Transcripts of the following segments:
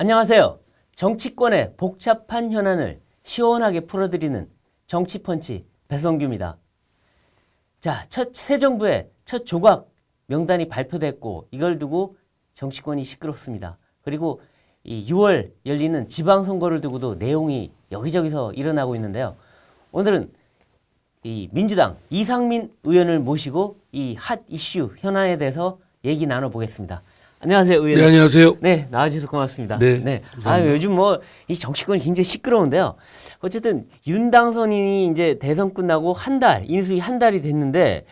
안녕하세요. 정치권의 복잡한 현안을 시원하게 풀어드리는 정치펀치 배성규입니다. 자, 새 정부의 첫 조각 명단이 발표됐고 이걸 두고 정치권이 시끄럽습니다. 그리고 이 6월 열리는 지방선거를 두고도 내용이 여기저기서 일어나고 있는데요. 오늘은 이 민주당 이상민 의원을 모시고 이 핫 이슈 현안에 대해서 얘기 나눠보겠습니다. 안녕하세요, 의원님. 네, 안녕하세요. 네, 나와주셔서 고맙습니다. 네. 요즘 이 정치권이 굉장히 시끄러운데요. 어쨌든 윤 당선인이 이제 대선 끝나고 인수위 한 달이 됐는데,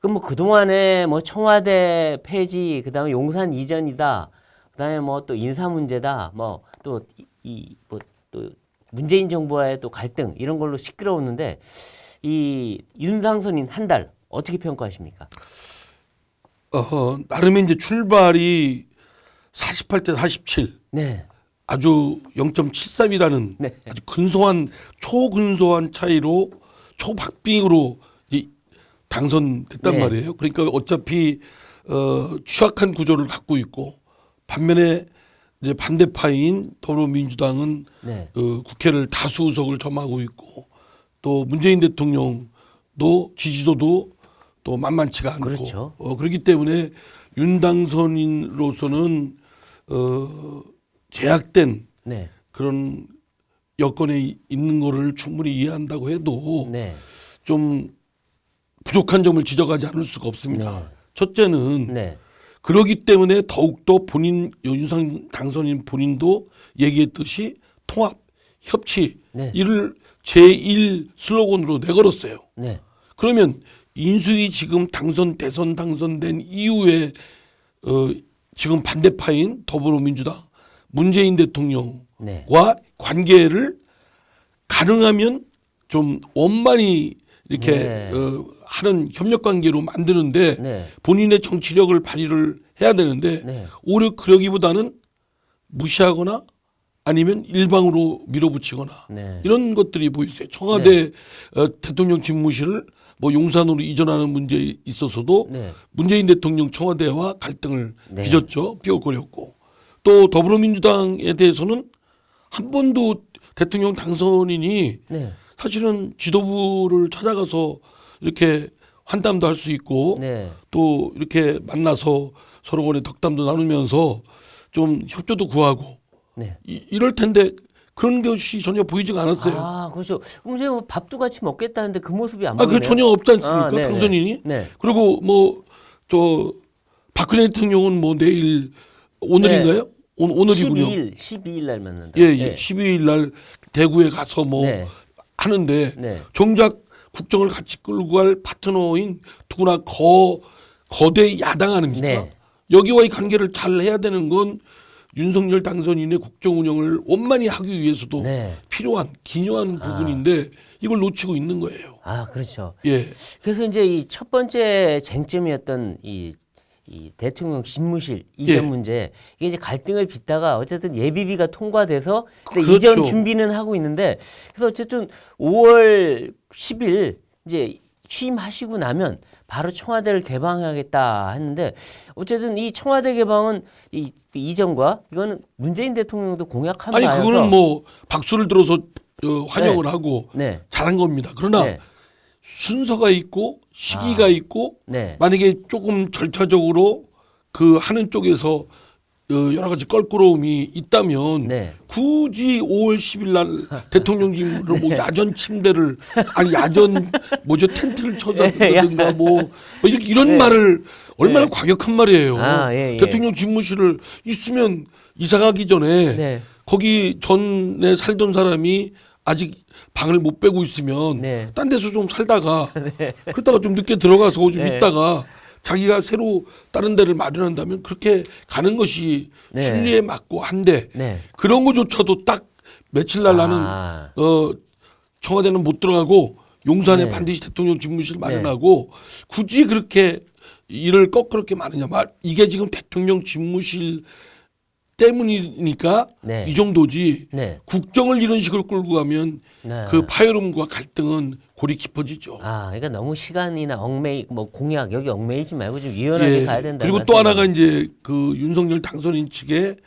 그동안에 청와대 폐지, 그 다음에 용산 이전이다, 그 다음에 또 인사 문제다, 또 문재인 정부와의 또 갈등, 이런 걸로 시끄러웠는데, 이 윤 당선인 한 달, 어떻게 평가하십니까? 나름의 이제 출발이 48대 47. 네. 아주 0.73이라는 네. 아주 초근소한 차이로 초박빙으로 당선됐단 네. 말이에요. 그러니까 어차피 취약한 구조를 갖고 있고 반면에 이제 반대파인 더불어민주당은 네. 국회를 다수 의석을 점하고 있고 또 문재인 대통령도 지지도도 또 만만치가 않고 그렇죠. 그렇기 때문에 윤 당선인으로서는 제약된 네. 그런 여건에 있는 거를 충분히 이해한다고 해도 네. 좀 부족한 점을 지적하지 않을 수가 없습니다. 네. 첫째는 네. 그러기 때문에 더욱더 윤상 당선인 본인도 얘기했듯이 통합, 협치 네. 이를 제1 슬로건으로 내걸었어요. 네. 그러면 인수위 지금 대선 당선된 이후에 지금 반대파인 더불어민주당 문재인 대통령과 네. 관계를 가능하면 좀 원만히 이렇게 네. 하는 협력 관계로 만드는데 네. 본인의 정치력을 발휘를 해야 되는데 네. 오히려 그러기보다는 무시하거나 아니면 일방으로 밀어붙이거나 네. 이런 것들이 보였어요. 청와대 대통령 집무실을 용산으로 이전하는 문제에 있어서도 네. 문재인 대통령 청와대와 갈등을 네. 빚었죠. 삐걱거렸고 또 더불어민주당에 대해서는 한 번도 대통령 당선인이 네. 사실은 지도부를 찾아가서 이렇게 환담도 할 수 있고 네. 또 이렇게 만나서 서로 간에 덕담도 나누면서 좀 협조도 구하고 네. 이럴 텐데 그런 것이 전혀 보이지가 않았어요. 아, 그렇죠. 그럼 이제 밥도 같이 먹겠다는데 그 모습이 안 보이네요. 그게 전혀 없지 않습니까? 네, 당선인이. 네. 그리고 박근혜 대통령은 내일 오늘인가요? 네. 오늘이군요. 12일 날 만난다. 예, 네. 12일 날 대구에 가서 네. 하는데 네. 정작 국정을 같이 끌고 갈 파트너인 누구나 거대 야당 아닙니까? 네. 여기와의 관계를 잘 해야 되는 건 윤석열 당선인의 국정 운영을 원만히 하기 위해서도 네. 필요한 기여한 부분인데 이걸 놓치고 있는 거예요. 아, 그렇죠. 예. 그래서 이제 이 첫 번째 쟁점이었던 이 대통령 집무실 이전 예. 문제, 이게 이제 갈등을 빚다가 어쨌든 예비비가 통과돼서 그렇죠. 이전 준비는 하고 있는데, 그래서 어쨌든 5월 10일 이제 취임하시고 나면 바로 청와대를 개방하겠다 했는데, 어쨌든 이 청와대 개방은 이전과 이거는 문재인 대통령도 공약한 바여서. 아니 그거는 박수를 들어서 환영을 네. 하고 네. 잘한 겁니다. 그러나 네. 순서가 있고 시기가 있고 네. 만약에 조금 절차적으로 그 하는 쪽에서 여러 가지 껄끄러움이 있다면 네. 굳이 5월 10일 날 대통령직으로 야전 침대를 야전 텐트를 쳐준다든가 이런 네. 말을 얼마나 과격한 말이에요. 예. 대통령 집무실을 있으면 이사 가기 전에 네. 거기 전에 살던 사람이 아직 방을 못 빼고 있으면 네. 딴 데서 좀 살다가 그러다가 좀 늦게 들어가서 좀 네. 있다가 자기가 새로 다른 데를 마련한다면 그렇게 가는 것이 네. 순리에 맞고 한데 네. 그런 거조차도 딱 며칠 날 나는 청와대는 못 들어가고 용산에 네. 반드시 대통령 집무실 마련하고 굳이 그렇게 일을 꼭 그렇게 많으냐 이게 지금 대통령 집무실 때문이니까 네. 이 정도지. 네. 국정을 이런 식으로 끌고 가면 네. 그 파열음과 갈등은 골이 깊어지죠. 아, 그러니까 너무 시간이나 얽매이 뭐 공약 여기 얽매이지 말고 좀 유연하게 예. 가야 된다. 그리고 또 하나가 이제 그 윤석열 당선인 측의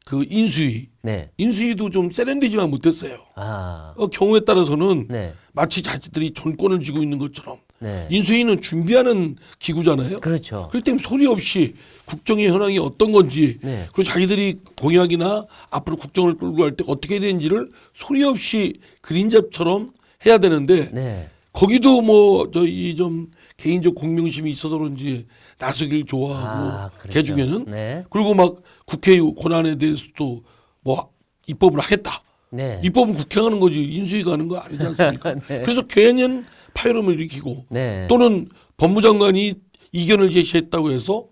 그 인수위. 네. 인수위도 좀 세련되지만 못했어요. 아. 경우에 따라서는 네. 마치 자기들이 전권을 쥐고 있는 것처럼 네. 인수위는 준비하는 기구잖아요. 그렇죠. 그렇기 때문에 소리 없이 국정의 현황이 어떤 건지 네. 그리고 자기들이 공약이나 앞으로 국정을 끌고 갈 때 어떻게 되는지를 소리 없이 그림잡처럼 해야 되는데 네. 거기도 뭐 저희 좀 개인적 공명심이 있어서 그런지 나서길 좋아하고 아, 그렇죠. 개 중에는 네. 그리고 막 국회 권한에 대해서도 뭐 입법을 하겠다. 네. 입법은 국회가 하는 거지 인수위가 하는 거 아니지 않습니까? 네. 그래서 괜한 파열음을 일으키고 네. 또는 법무장관이 이견을 제시했다고 해서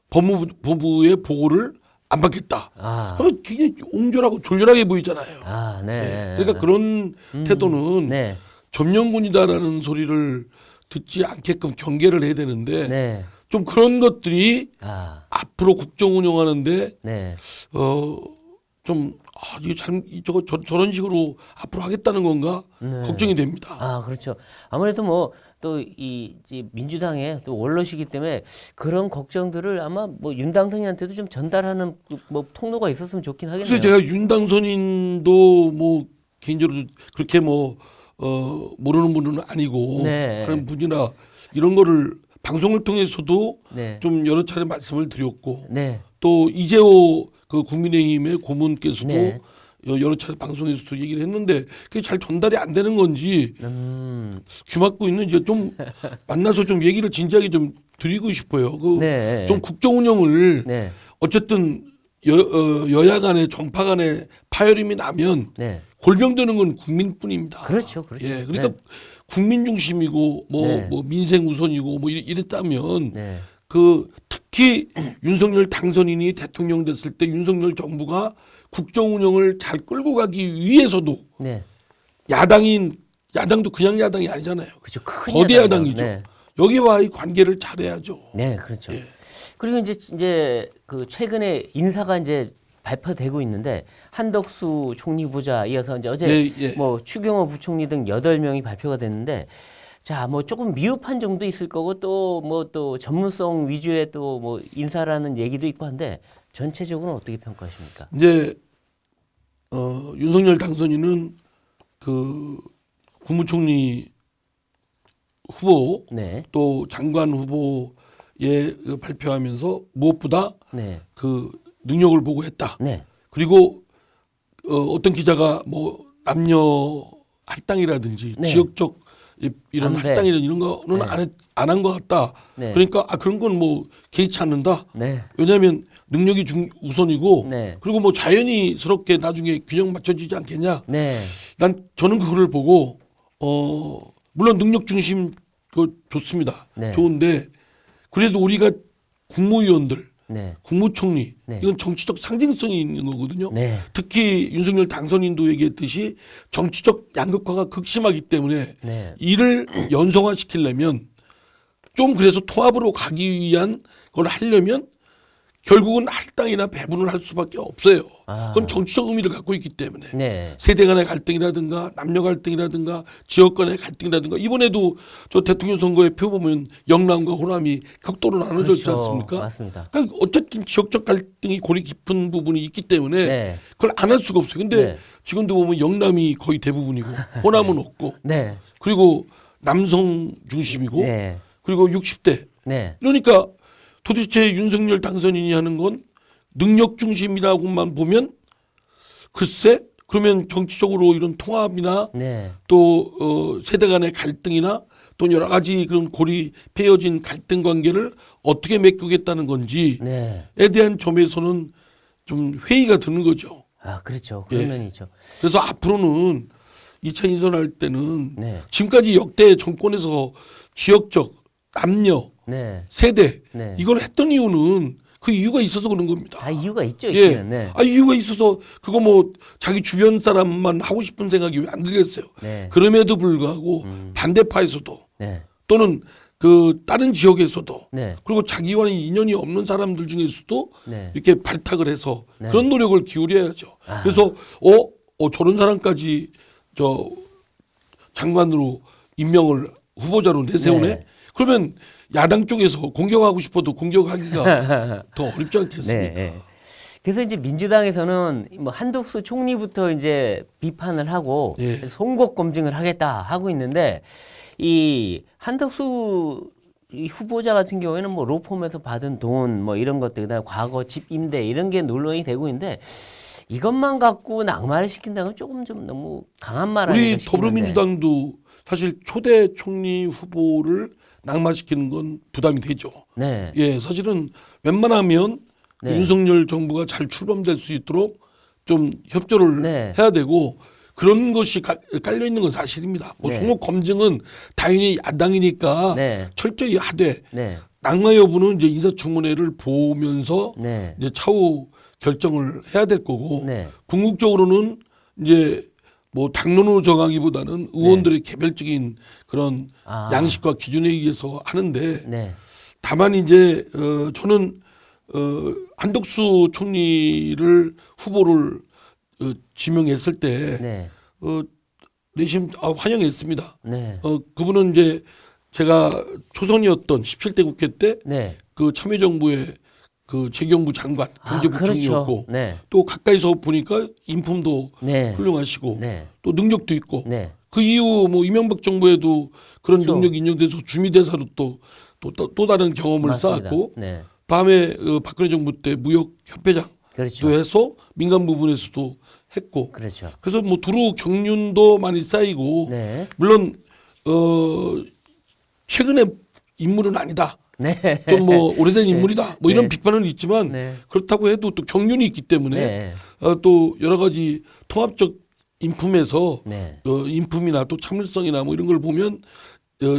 법무부의 보고를 안 받겠다. 아. 그러면 굉장히 옹졸하고 졸렬하게 보이잖아요. 아, 네. 예. 그러니까 그런 태도는 네. 점령군이다라는 소리를 듣지 않게끔 경계를 해야 되는데 네. 좀 그런 것들이 아. 앞으로 국정 운영하는데 네. 이게 저런 식으로 앞으로 하겠다는 건가 걱정이 됩니다. 아, 그렇죠. 아무래도 뭐 또 이 민주당의 또 원로시기 때문에 그런 걱정들을 아마 뭐 윤 당선인한테도 좀 전달하는 뭐 통로가 있었으면 좋긴 하겠네요. 그래서 제가 윤 당선인도 뭐 개인적으로 그렇게 뭐 모르는 분은 아니고 네. 하는 분이나 이런 거를 방송을 통해서도 네. 좀 여러 차례 말씀을 드렸고 네. 또 이재호 그 국민의힘의 고문께서도 네. 여러 차례 방송에서도 얘기를 했는데 그게 잘 전달이 안 되는 건지 귀 막고 있는지 좀 만나서 좀 얘기를 진지하게 좀 드리고 싶어요. 네. 좀 국정 운영을 네. 어쨌든 여야 간에 정파 간에 파열음이 나면 네. 골병되는 건 국민뿐입니다. 그렇죠. 그렇죠. 예, 그러니까 네. 국민 중심이고 네. 뭐 민생 우선이고 뭐 이랬다면 네. 그 특히 윤석열 당선인이 대통령 됐을 때 윤석열 정부가 국정 운영을 잘 끌고 가기 위해서도 네. 야당도 그냥 야당이 아니잖아요. 그렇죠. 큰 거대 야당이요. 야당이죠. 네. 여기와의 관계를 잘해야죠. 네, 그렇죠. 예. 그리고 이제 그 최근에 인사가 이제 발표되고 있는데 한덕수 총리 후보자 이어서 이제 어제 예. 뭐 추경호 부총리 등 8명이 발표가 됐는데 자, 뭐 조금 미흡한 점도 있을 거고 또 뭐 또 전문성 위주의 또 뭐 인사라는 얘기도 있고 한데 전체적으로는 어떻게 평가하십니까? 이제 윤석열 당선인은 그 국무총리 후보 네. 또 장관 후보에 발표하면서 무엇보다 네. 그 능력을 보고 했다. 네. 그리고 어떤 기자가 뭐 남녀 할당이라든지 네. 지역적 이런 안배. 할당이나 이런 거는 네. 안 한 것 같다. 네. 그러니까 그런 건 뭐 개의치 않는다. 네. 왜냐하면 능력이 우선이고 네. 그리고 뭐 자연스럽게 나중에 균형 맞춰지지 않겠냐. 네. 저는 그거를 보고 물론 능력 중심 좋습니다. 네. 좋은데 그래도 우리가 국무위원들, 네. 국무총리 네. 이건 정치적 상징성이 있는 거거든요. 네. 특히 윤석열 당선인도 얘기했듯이 정치적 양극화가 극심하기 때문에 네. 이를 연성화시키려면 좀 그래서 통합으로 가기 위한 걸 하려면 결국은 할당이나 배분을 할 수밖에 없어요. 아. 그건 정치적 의미를 갖고 있기 때문에 네. 세대 간의 갈등이라든가 남녀 갈등이라든가 지역 간의 갈등이라든가 이번에도 저 대통령 선거의 표 보면 영남과 호남이 극도로 나눠져 있지 그렇죠. 않습니까? 맞습니다. 그러니까 어쨌든 지역적 갈등이 골이 깊은 부분이 있기 때문에 네. 그걸 안 할 수가 없어요. 근데 네. 지금도 보면 영남이 거의 대부분이고 호남은 없고 네. 그리고 남성 중심이고 네. 그리고 60대 네. 그러니까 도대체 윤석열 당선인이 하는 건 능력 중심이라고만 보면 글쎄 그러면 정치적으로 이런 통합이나 네. 또 세대 간의 갈등이나 또 여러 가지 그런 골이 패여진 갈등 관계를 어떻게 메꾸겠다는 건지에 네. 대한 점에서는 좀 회의가 드는 거죠. 아, 그렇죠. 그런 예. 면이 있죠. 그래서 앞으로는 2차 인선할 때는 네. 지금까지 역대 정권에서 지역적 남녀 네. 세대 네. 이걸 했던 이유는 그 이유가 있어서 그런 겁니다. 다 이유가 있죠. 예. 있기는. 네. 이유가 있어서 그거 뭐 자기 주변 사람만 하고 싶은 생각이 왜 안 들겠어요. 네. 그럼에도 불구하고 반대파에서도 네. 또는 그 다른 지역에서도 네. 그리고 자기와는 인연이 없는 사람들 중에서도 네. 이렇게 발탁을 해서 네. 그런 노력을 기울여야죠. 아. 그래서 저런 사람까지 저 장관으로 임명을 후보자로 내세우네. 네. 그러면 야당 쪽에서 공격하고 싶어도 공격하기가 더 어렵지 않겠습니까? 네. 그래서 이제 민주당에서는 뭐 한덕수 총리부터 이제 비판을 하고 예. 송곳 검증을 하겠다 하고 있는데 이 한덕수 이 후보자 같은 경우에는 뭐 로펌에서 받은 돈 뭐 이런 것들 그다음에 과거 집 임대 이런 게 논란이 되고 있는데 이것만 갖고 낙마를 시킨다는 건 조금 좀 너무 강한 말 아닌가 우리 싶은데. 더불어민주당도 사실 초대 총리 후보를 낙마시키는 건 부담이 되죠. 네. 예, 사실은 웬만하면 네. 윤석열 정부가 잘 출범될 수 있도록 좀 협조를 네. 해야 되고 그런 것이 깔려 있는 건 사실입니다. 뭐 네. 송록 검증은 당연히 야당이니까 네. 철저히 하되 네. 낙마 여부는 이제 인사청문회를 보면서 네. 이제 차후 결정을 해야 될 거고 네. 궁극적으로는 이제 뭐 당론으로 정하기보다는 의원들의 개별적인 그런 아. 양식과 기준에 의해서 하는데 네. 다만 이제 저는 한덕수 총리를 후보를 지명했을 때 네. 내심 환영했습니다. 네. 그분은 이제 제가 초선이었던 17대 국회 때 네. 그 참여정부의 그 재경부 장관 경제부총리였고 그렇죠. 네. 또 가까이서 보니까 인품도 네. 훌륭하시고 네. 또 능력도 있고 네. 그 이후 뭐 이명박 정부에도 그런 그렇죠. 능력이 인정돼서 주미대사로 또 다른 경험을 맞습니다. 쌓았고 네. 다음에 박근혜 정부 때 무역협회장도 그렇죠. 해서 민간 부분에서도 했고 그렇죠. 그래서 뭐 두루 경륜도 많이 쌓이고 네. 물론 최근의 인물은 아니다. 네. 좀 뭐 오래된 인물이다. 뭐 이런 네. 비판은 있지만 네. 그렇다고 해도 또 경륜이 있기 때문에 네. 또 여러 가지 통합적 인품에서 네. 인품이나 또 참을성이나 뭐 이런 걸 보면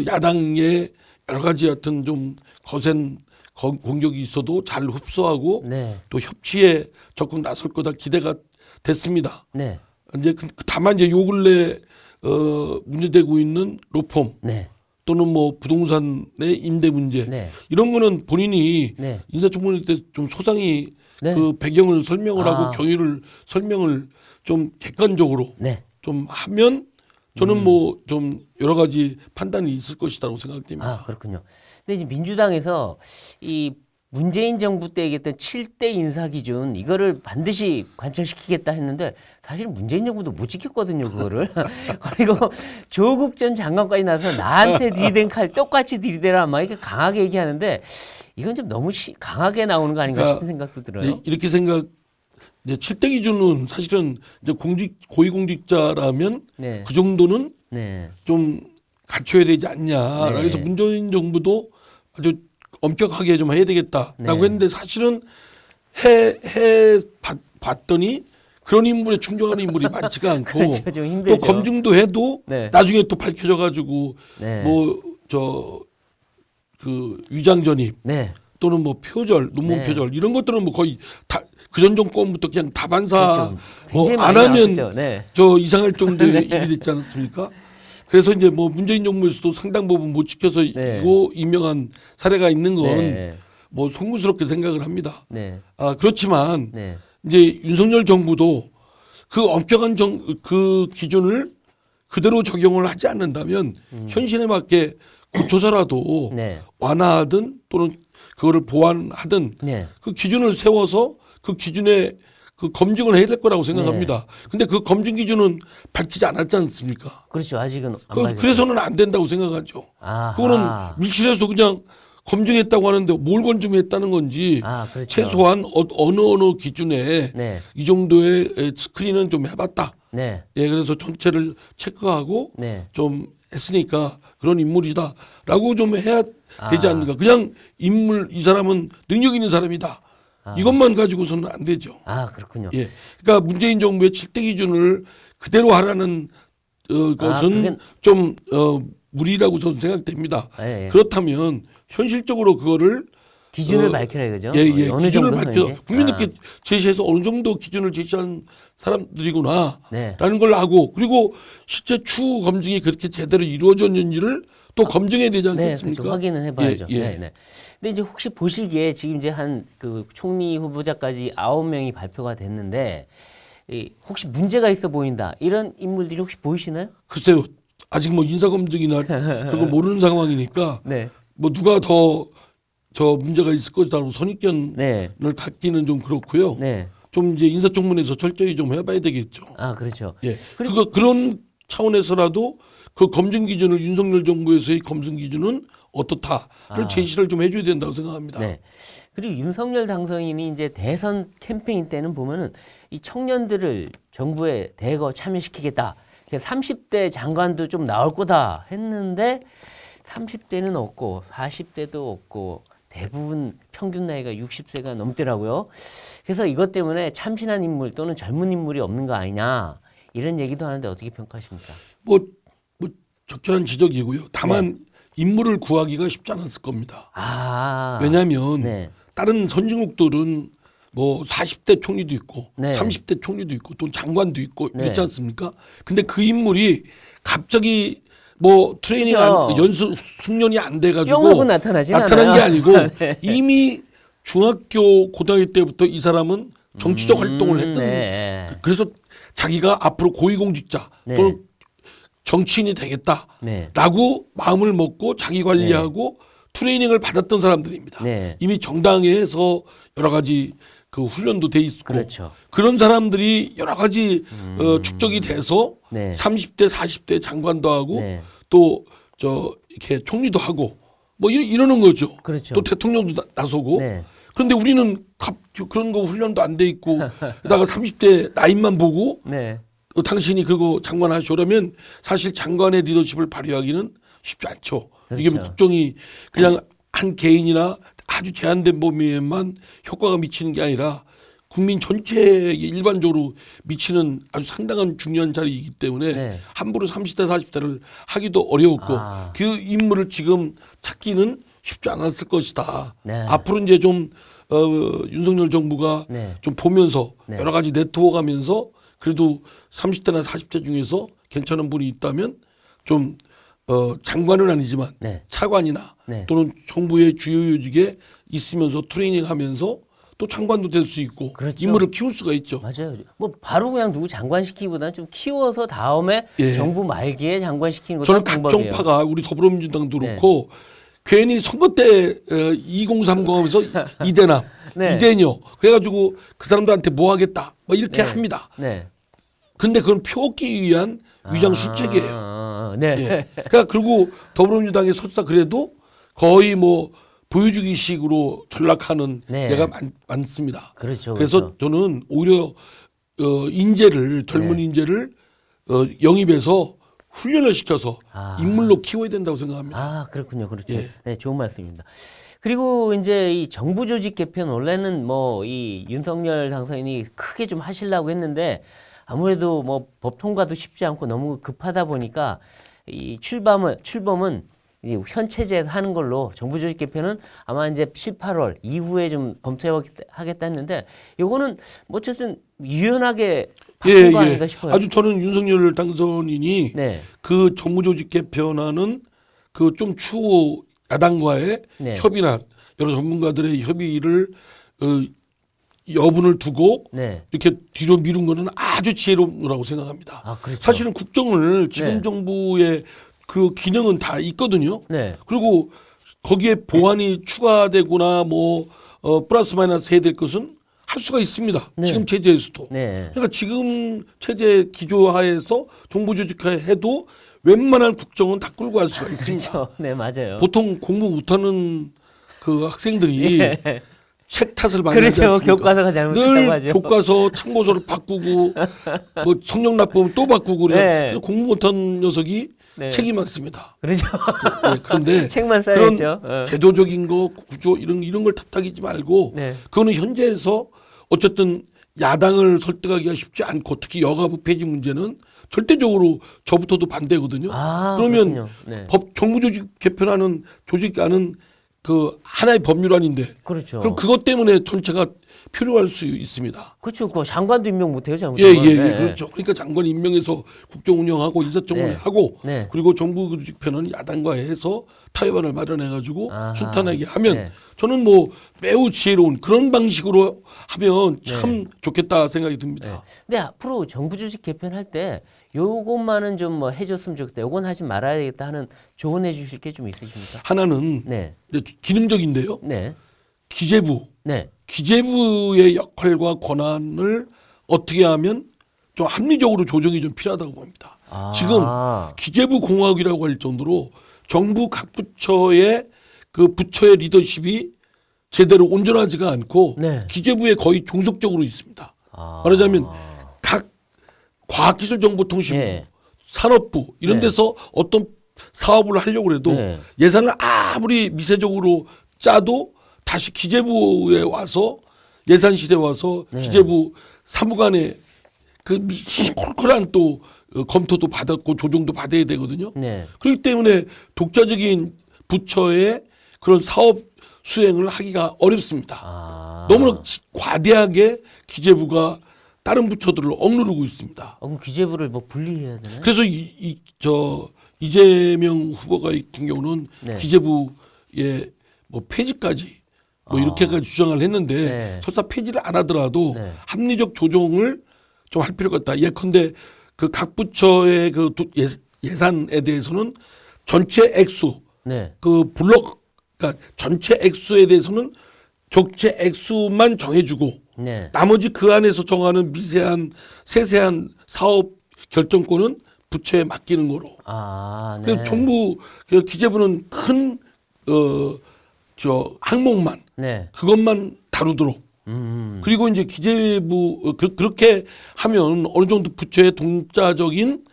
야당의 여러 가지 하여튼 좀 거센 공격이 있어도 잘 흡수하고 네. 또 협치에 적극 나설 거다 기대가 됐습니다. 네. 이제 다만 이제 요 근래 문제되고 있는 로펌 네. 또는 뭐 부동산의 임대 문제 네. 이런 거는 본인이 네. 인사청문회 때 좀 소상히 네. 그 배경을 설명을 아. 하고 경위를 설명을 좀 객관적으로 네. 좀 하면 저는 뭐 좀 여러 가지 판단이 있을 것이라고 생각됩니다. 아, 그렇군요. 근데 이제 민주당에서 이 문재인 정부 때 얘기했던 7대 인사 기준 이거를 반드시 관철시키겠다 했는데 사실 문재인 정부도 못 지켰거든요, 그거를. 그리고 조국 전 장관까지 나서 나한테 들이댄 칼 똑같이 들이대라 막 이렇게 강하게 얘기하는데 이건 좀 너무 강하게 나오는 거 아닌가 싶은 생각도 들어요. 이렇게 이제 7대 기준은 사실은 이제 고위공직자라면 네. 그 정도는 네. 좀 갖춰야 되지 않냐. 네. 그래서 문재인 정부도 아주 엄격하게 좀 해야 되겠다라고 네. 했는데 사실은 봤더니 그런 인물에 충족하는 인물이 많지가 않고 그렇죠. 좀 힘들죠. 또 검증도 해도 네. 나중에 또 밝혀져 가지고 네. 뭐 그 위장 전입 네. 또는 뭐 표절, 논문 네. 표절 이런 것들은 뭐 거의 다 그 전 정권부터 그냥 다반사 그렇죠. 굉장히 안 많이 하면 나왔었죠. 네. 저 이상할 정도의 일이 됐지 않았습니까? 그래서 이제 뭐 문재인 정부에서도 상당 부분 못 지켜서 네. 이거 임명한 사례가 있는 건 네. 뭐 송구스럽게 생각을 합니다. 네. 그렇지만 네. 이제 윤석열 정부도 그 엄격한 그 기준을 그대로 적용을 하지 않는다면 현실에 맞게 고쳐서라도 네. 완화하든 또는 그거를 보완하든 네. 그 기준을 세워서 그 기준에 그 검증을 해야 될 거라고 생각합니다. 근데 그 검증 기준은 밝히지 않았지 않습니까? 그렇죠. 아직은 안 밝혔죠. 그래서는 안 된다고 생각하죠. 아하. 그거는 밀실에서 그냥 검증했다고 하는데 뭘 검증했다는 건지 그렇죠. 최소한 어느 기준에 네. 이 정도의 스크린은 좀 해봤다. 네. 예, 그래서 전체를 체크하고 네. 좀 했으니까 그런 인물이다라고 좀 해야 되지 않는가. 그냥 이 사람은 능력 있는 사람이다. 이것만 가지고서는 안 되죠. 그렇군요. 예, 그러니까 문재인 정부의 7대 기준을 그대로 하라는 것은 좀 무리라고 저는 생각됩니다. 예. 그렇다면 현실적으로 그거를 기준을 밝혀라 이거죠. 예, 어느 기준을 정도 밝혀 국민들께 제시해서 어느 정도 기준을 제시한 사람들이구나라는 네. 걸 하고 그리고 실제 추후 검증이 그렇게 제대로 이루어졌는지를 또 또 검증해야 되지 네, 않겠습니까? 그렇죠. 확인은 해봐야죠. 예, 예. 네, 네. 근데 이제 혹시 보시기에 지금 이제 한 그 총리 후보자까지 9명이 발표가 됐는데 혹시 문제가 있어 보인다 이런 인물들이 혹시 보이시나요? 글쎄요. 아직 뭐 인사검증이나 그런 거 모르는 상황이니까 네. 뭐 누가 더 저 문제가 있을 것이라고 선입견을 네. 갖기는 좀 그렇고요. 네. 좀 이제 인사청문회에서 철저히 좀 해봐야 되겠죠. 아, 그렇죠. 예. 그런 차원에서라도 그 검증 기준을 윤석열 정부에서의 검증 기준은 어떻다를 제시를 좀 해줘야 된다고 생각합니다. 네. 그리고 윤석열 당선인이 이제 대선 캠페인 때는 보면은 이 청년들을 정부에 대거 참여시키겠다. 30대 장관도 좀 나올 거다 했는데 30대는 없고 40대도 없고 대부분 평균 나이가 60세가 넘더라고요. 그래서 이것 때문에 참신한 인물 또는 젊은 인물이 없는 거 아니냐 이런 얘기도 하는데 어떻게 평가하십니까? 뭐 적절한 지적이고요. 다만 인물을 구하기가 쉽지 않았을 겁니다. 왜냐하면 네. 다른 선진국들은 뭐 40대 총리도 있고 네. 30대 총리도 있고 또 장관도 있고 네. 있지 않습니까? 근데 그 인물이 갑자기 뭐 트레이닝 그렇죠. 연수 숙련이 안 돼가지고 뿅하고 나타나진 나타난 않아요. 게 아니고 네. 이미 중학교 고등학교 때부터 이 사람은 정치적 활동을 했던 네. 그래서 자기가 앞으로 고위공직자 네. 또는 정치인이 되겠다라고 네. 마음을 먹고 자기 관리하고 트레이닝을 받았던 사람들입니다. 네. 이미 정당에서 여러 가지 그 훈련도 돼 있고 그렇죠. 그런 사람들이 여러 가지 축적이 돼서 네. 30대 40대 장관도 하고 네. 또 저 이렇게 총리도 하고 뭐 이러는 거죠. 그렇죠. 또 대통령도 나서고 네. 그런데 우리는 그런 거 훈련도 안 돼 있고 게다가 30대 나이만 보고 네. 당신이 그거 장관 하시오라면 사실 장관의 리더십을 발휘하기는 쉽지 않죠. 그렇죠. 이게 뭐 국정이 그냥 한 개인이나 아주 제한된 범위에만 효과가 미치는 게 아니라 국민 전체에 일반적으로 미치는 아주 상당한 중요한 자리이기 때문에 네. 함부로 30대 40대를 하기도 어려웠고 그 인물을 지금 찾기는 쉽지 않았을 것이다. 네. 앞으로 이제 좀 윤석열 정부가 네. 좀 보면서 네. 여러 가지 네트워크하면서 그래도 30대나 40대 중에서 괜찮은 분이 있다면 좀 장관은 아니지만 네. 차관이나 네. 또는 정부의 주요 요직에 있으면서 트레이닝하면서 또 장관도 될 수 있고 그렇죠. 인물을 키울 수가 있죠. 맞아요. 뭐 바로 그냥 누구 장관 시키기보다는 좀 키워서 다음에 예. 정부 말기에 장관 시키는 것도 저는 방법이에요. 각종 파가 우리 더불어민주당도 네. 그렇고 괜히 선거 때 2030 하면서 이대남, 네. 이대녀 그래가지고 그 사람들한테 뭐 하겠다 뭐 이렇게 네. 합니다. 네. 근데 그건 표얻기 위한 위장 술책이에요. 네. 예. 그러니까 그리고 더불어민주당의 소수다 그래도 거의 뭐 보여주기식으로 전락하는 네. 데가 많습니다. 그렇죠. 그래서 그렇죠. 저는 오히려 인재를 젊은 네. 인재를 영입해서 훈련을 시켜서 아. 인물로 키워야 된다고 생각합니다. 아, 그렇군요. 그렇죠. 예. 네, 좋은 말씀입니다. 그리고 이제 이 정부 조직 개편 원래는 뭐 이 윤석열 당선인이 크게 좀 하시려고 했는데 아무래도 뭐 법 통과도 쉽지 않고 너무 급하다 보니까 이 출범은 이제 현 체제에서 하는 걸로 정부 조직 개편은 아마 이제 7, 8월 이후에 좀 검토하겠다 했는데 요거는 뭐 어쨌든 유연하게 바꾼 거 아닌가 싶어요. 아주 저는 윤석열 당선인이 네. 그 정무조직 개편하는 그 좀 추후 야당과의 네. 협의나 여러 전문가들의 협의를 여분을 두고 네. 이렇게 뒤로 미룬 거는 아주 지혜로운 거라고 생각합니다. 아, 그렇죠. 사실은 국정을 지금 네. 정부의 그 기능은 다 있거든요. 네. 그리고 거기에 보완이 추가되거나 뭐 플러스 마이너스 해야 될 것은 할 수가 있습니다. 네. 지금 체제에서도. 네. 그러니까 지금 체제 기조하에서 정부 조직화 해도 웬만한 국정은 다 끌고 갈 수가 있습니다. 그렇죠. 네, 맞아요. 보통 공부 못하는 그 학생들이 예. 책 탓을 많이 하지 그렇죠. 않습니까? 교과서가 잘못됐다고 늘 하죠. 교과서 참고서를 바꾸고 뭐 성적 나쁘면 또 바꾸고 네. 그래서 공부 못한 녀석이 네. 책이 많습니다. 그렇죠. 네, 그런데 책만 그런 써야겠죠. 제도적인 거 구조 이런 걸 탓하지 말고 네. 그거는 현재에서 어쨌든 야당을 설득하기가 쉽지 않고 특히 여가부 폐지 문제는 절대적으로 저부터도 반대거든요. 아, 그러면 그렇군요. 네. 정무조직 개편하는 조직안은 그 하나의 법률안인데 그렇죠. 그럼 그것 때문에 전체가 필요할 수 있습니다. 그렇죠. 그 장관도 임명 못해요, 예, 예, 예, 그렇죠. 그러니까 장관 임명해서 국정 운영하고 인사청문회 네. 하고 네. 그리고 정부 조직편은 야당과 해서 타협안을 마련해가지고 아하. 순탄하게 하면 네. 저는 뭐 매우 지혜로운 그런 방식으로 하면 참 좋겠다 생각이 듭니다. 네. 근데 앞으로 정부 조직 개편할 때 요것만은 좀 뭐 해줬으면 좋겠다. 요건 하지 말아야겠다 하는 조언해 주실 게 좀 있으십니까? 하나는 네. 이제 기능적인데요. 네. 기재부. 네. 기재부의 역할과 권한을 어떻게 하면 좀 합리적으로 조정이 좀 필요하다고 봅니다. 아. 지금 기재부 공화국이라고 할 정도로 정부 각 부처의 그 부처의 리더십이 제대로 온전하지가 않고 네. 기재부에 거의 종속적으로 있습니다. 아. 말하자면 각 과학기술정보통신부, 예. 산업부 이런 네. 데서 어떤 사업을 하려고 해도 네. 예산을 아무리 미세적으로 짜도 다시 기재부에 와서 예산실에 와서 네. 기재부 사무관의 그 시시콜콜한 또 검토도 받았고 조정도 받아야 되거든요. 네. 그렇기 때문에 독자적인 부처의 그런 사업 수행을 하기가 어렵습니다. 아. 너무나 과대하게 기재부가 다른 부처들을 억누르고 있습니다. 그럼 기재부를 뭐 분리해야 되나요? 그래서 이재명 후보가 같은 경우는 네. 기재부의 뭐 폐지까지 뭐 이렇게까지 주장을 했는데 네. 설사 폐지를 안 하더라도 네. 합리적 조정을 좀 할 필요가 있다. 예컨대 그 각 부처의 그 예산에 대해서는 전체 액수 네. 그 블록 그러니까 전체 액수에 대해서는 적재 액수만 정해주고 네. 나머지 그 안에서 정하는 미세한 세세한 사업 결정권은 부처에 맡기는 거로. 아, 네. 그래서 정부 그 기재부는 큰 항목만 네. 그것만 다루도록. 그리고 이제 기재부 그렇게 하면 어느 정도 부처의 동자적인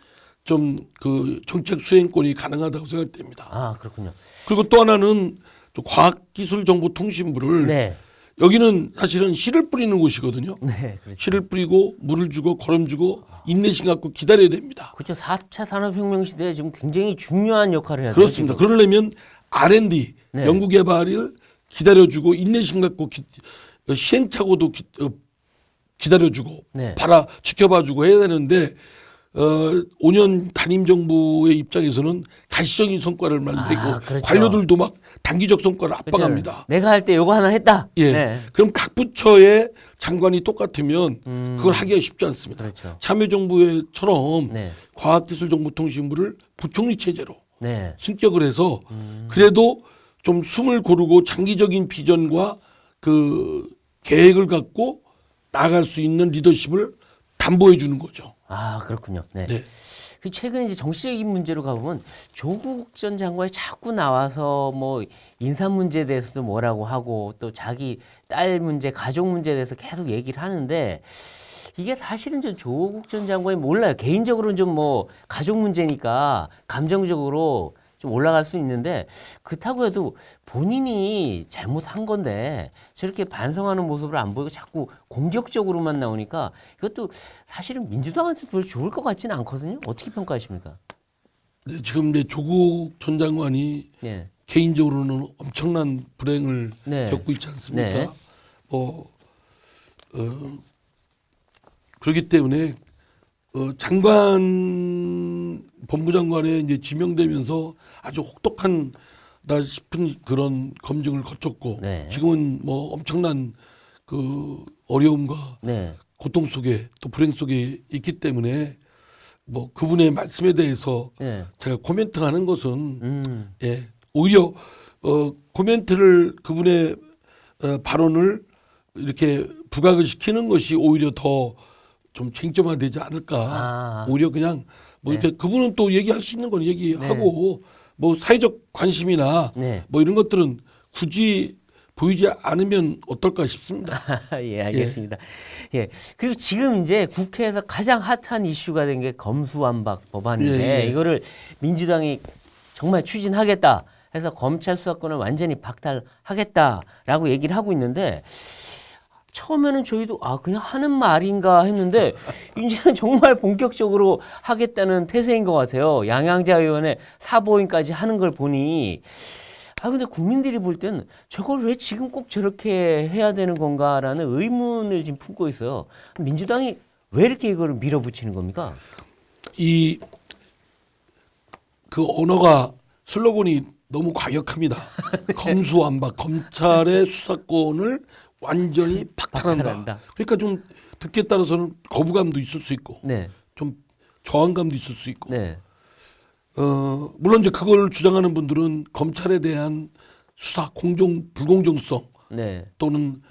좀 그 정책 수행권이 가능하다고 생각됩니다. 아, 그렇군요. 그리고 또 하나는 과학기술정보통신부를 네. 여기는 사실은 씨를 뿌리는 곳이거든요. 네. 그렇죠. 씨를 뿌리고 물을 주고 거름 주고 인내심 갖고 기다려야 됩니다. 그렇죠. 4차 산업혁명 시대에 지금 굉장히 중요한 역할을 해야 돼요. 그렇습니다. 지금. 그러려면 R&D 네. 연구개발을 기다려주고 인내심 갖고 시행착오도 기다려주고 네. 지켜봐주고 해야 되는데 5년 단임 정부의 입장에서는 가시적인 성과를만 내고 그렇죠. 관료들도 막 단기적 성과를 압박합니다. 그렇죠. 내가 할 때 요거 하나 했다. 예. 네. 그럼 각 부처의 장관이 똑같으면 그걸 하기가 쉽지 않습니다. 그렇죠. 참여정부처럼 네. 과학기술정보통신부를 부총리 체제로 네. 승격을 해서 그래도 좀 숨을 고르고 장기적인 비전과 그 계획을 갖고 나갈 수 있는 리더십을 담보해 주는 거죠. 아, 그렇군요. 네. 네. 그 최근에 이제 정치적인 문제로 가보면 조국 전 장관이 자꾸 나와서 뭐 인사 문제에 대해서도 뭐라고 하고 또 자기 딸 문제, 가족 문제에 대해서 계속 얘기를 하는데 이게 사실은 좀 조국 전 장관이 몰라요. 개인적으로는 좀 뭐 가족 문제니까 감정적으로 좀 올라갈 수 있는데 그렇다고 해도 본인이 잘못한 건데 저렇게 반성하는 모습을 안 보이고 자꾸 공격적으로만 나오니까 이것도 사실은 민주당한테 별로 좋을 것 같지는 않거든요. 어떻게 평가하십니까? 네, 지금 이제 조국 전 장관이 네. 개인적으로는 엄청난 불행을 네. 겪고 있지 않습니까? 네. 그렇기 때문에 법무장관에 이제 지명되면서 아주 혹독한다 싶은 그런 검증을 거쳤고 네. 지금은 뭐 엄청난 그 어려움과 네. 고통 속에 또 불행 속에 있기 때문에 뭐 그분의 말씀에 대해서 네. 제가 코멘트하는 것은 예, 오히려 코멘트를 그분의 발언을 이렇게 부각을 시키는 것이 오히려 더 좀 쟁점화되지 않을까. 오히려 그냥 뭐 이렇게 그분은 또 얘기할 수 있는 건 얘기하고 뭐 사회적 관심이나 네. 뭐 이런 것들은 굳이 보이지 않으면 어떨까 싶습니다. 예, 알겠습니다. 예. 그리고 지금 이제 국회에서 가장 핫한 이슈가 된 게 검수완박 법안인데 이거를 민주당이 정말 추진하겠다 해서 검찰 수사권을 완전히 박탈하겠다라고 얘기를 하고 있는데 처음에는 저희도 그냥 하는 말인가 했는데 이제는 정말 본격적으로 하겠다는 태세인 것 같아요. 양양자 의원의 사보임까지 하는 걸 보니 근데 국민들이 볼 때는 저걸 왜 지금 꼭 저렇게 해야 되는 건가라는 의문을 지금 품고 있어요. 민주당이 왜 이렇게 이거를 밀어붙이는 겁니까? 그 언어가 슬로건이 너무 과격합니다. 검수완박, 검찰의 수사권을 완전히 박탈한다. 박탈한다. 그러니까 좀 듣기에 따라서는 거부감도 있을 수 있고, 네. 좀 저항감도 있을 수 있고. 네. 물론 이제 그걸 주장하는 분들은 검찰에 대한 수사 불공정성 네. 또는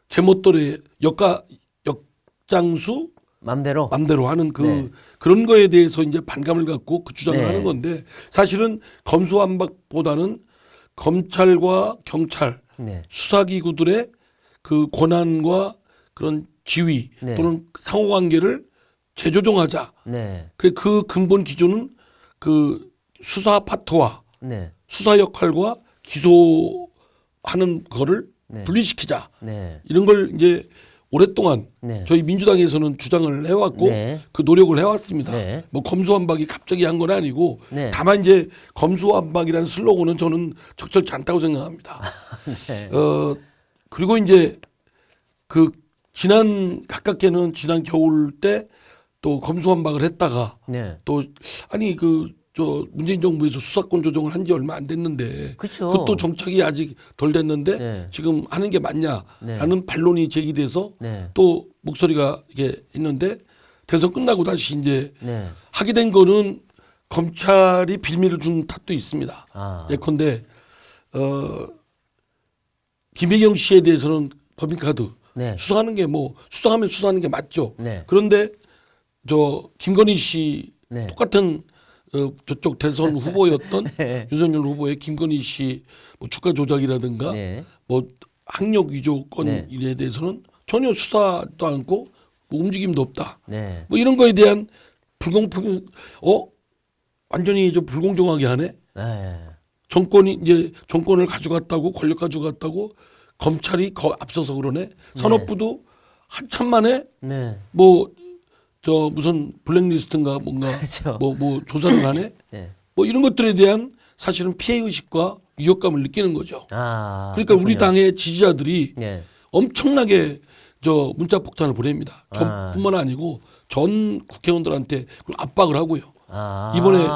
제멋대로의 역장수 맘대로. 하는 네. 그런 거에 대해서 이제 반감을 갖고 그 주장을 네. 하는 건데 사실은 검수완박보다는 검찰과 경찰 네. 수사기구들의 그 권한과 그런 지위 네. 또는 상호관계를 재조정하자. 네. 그 근본 기준은 그 수사 파트와 네. 수사 역할과 기소하는 거를 네. 분리시키자. 네. 이런 걸 이제 오랫동안 네. 저희 민주당에서는 주장을 해왔고 네. 그 노력을 해왔습니다. 네. 뭐 검수완박이 갑자기 한 건 아니고 네. 다만 이제 검수완박이라는 슬로건은 저는 적절치 않다고 생각합니다. 네. 그리고 이제 그 가깝게는 지난 겨울 때 또 검수완박을 했다가 네. 또 아니 문재인 정부에서 수사권 조정을 한 지 얼마 안 됐는데 그쵸. 그것도 정착이 아직 덜 됐는데 네. 지금 하는 게 맞냐라는 네. 반론이 제기돼서 네. 또 목소리가 이게 있는데 대선 끝나고 다시 이제 네. 하게 된 거는 검찰이 빌미를 준 탓도 있습니다. 아. 예컨대 김혜경 씨에 대해서는 법인카드 네. 수사하는 게 수사하는 게 맞죠. 네. 그런데 김건희 씨 네. 똑같은 저쪽 대선 후보였던 네. 윤석열 후보의 김건희 씨 뭐 주가 조작이라든가 네. 뭐 학력 위조 건에 대해서는 전혀 수사도 않고 뭐 움직임도 없다. 네. 뭐 이런 거에 대한 완전히 불공정하게 하네. 네. 정권을 가져갔다고 권력 가져갔다고 검찰이 앞서서 그러네. 산업부도 한참 만에 네. 무슨 블랙리스트인가 뭔가 그렇죠. 뭐 조사를 하네. 네. 뭐 이런 것들에 대한 사실은 피해 의식과 위협감을 느끼는 거죠. 아. 그러니까 우리 그렇군요. 당의 지지자들이 네. 엄청나게 문자 폭탄을 보냅니다. 아. 저뿐만 아니고 전 국회의원들한테 압박을 하고요. 아. 이번에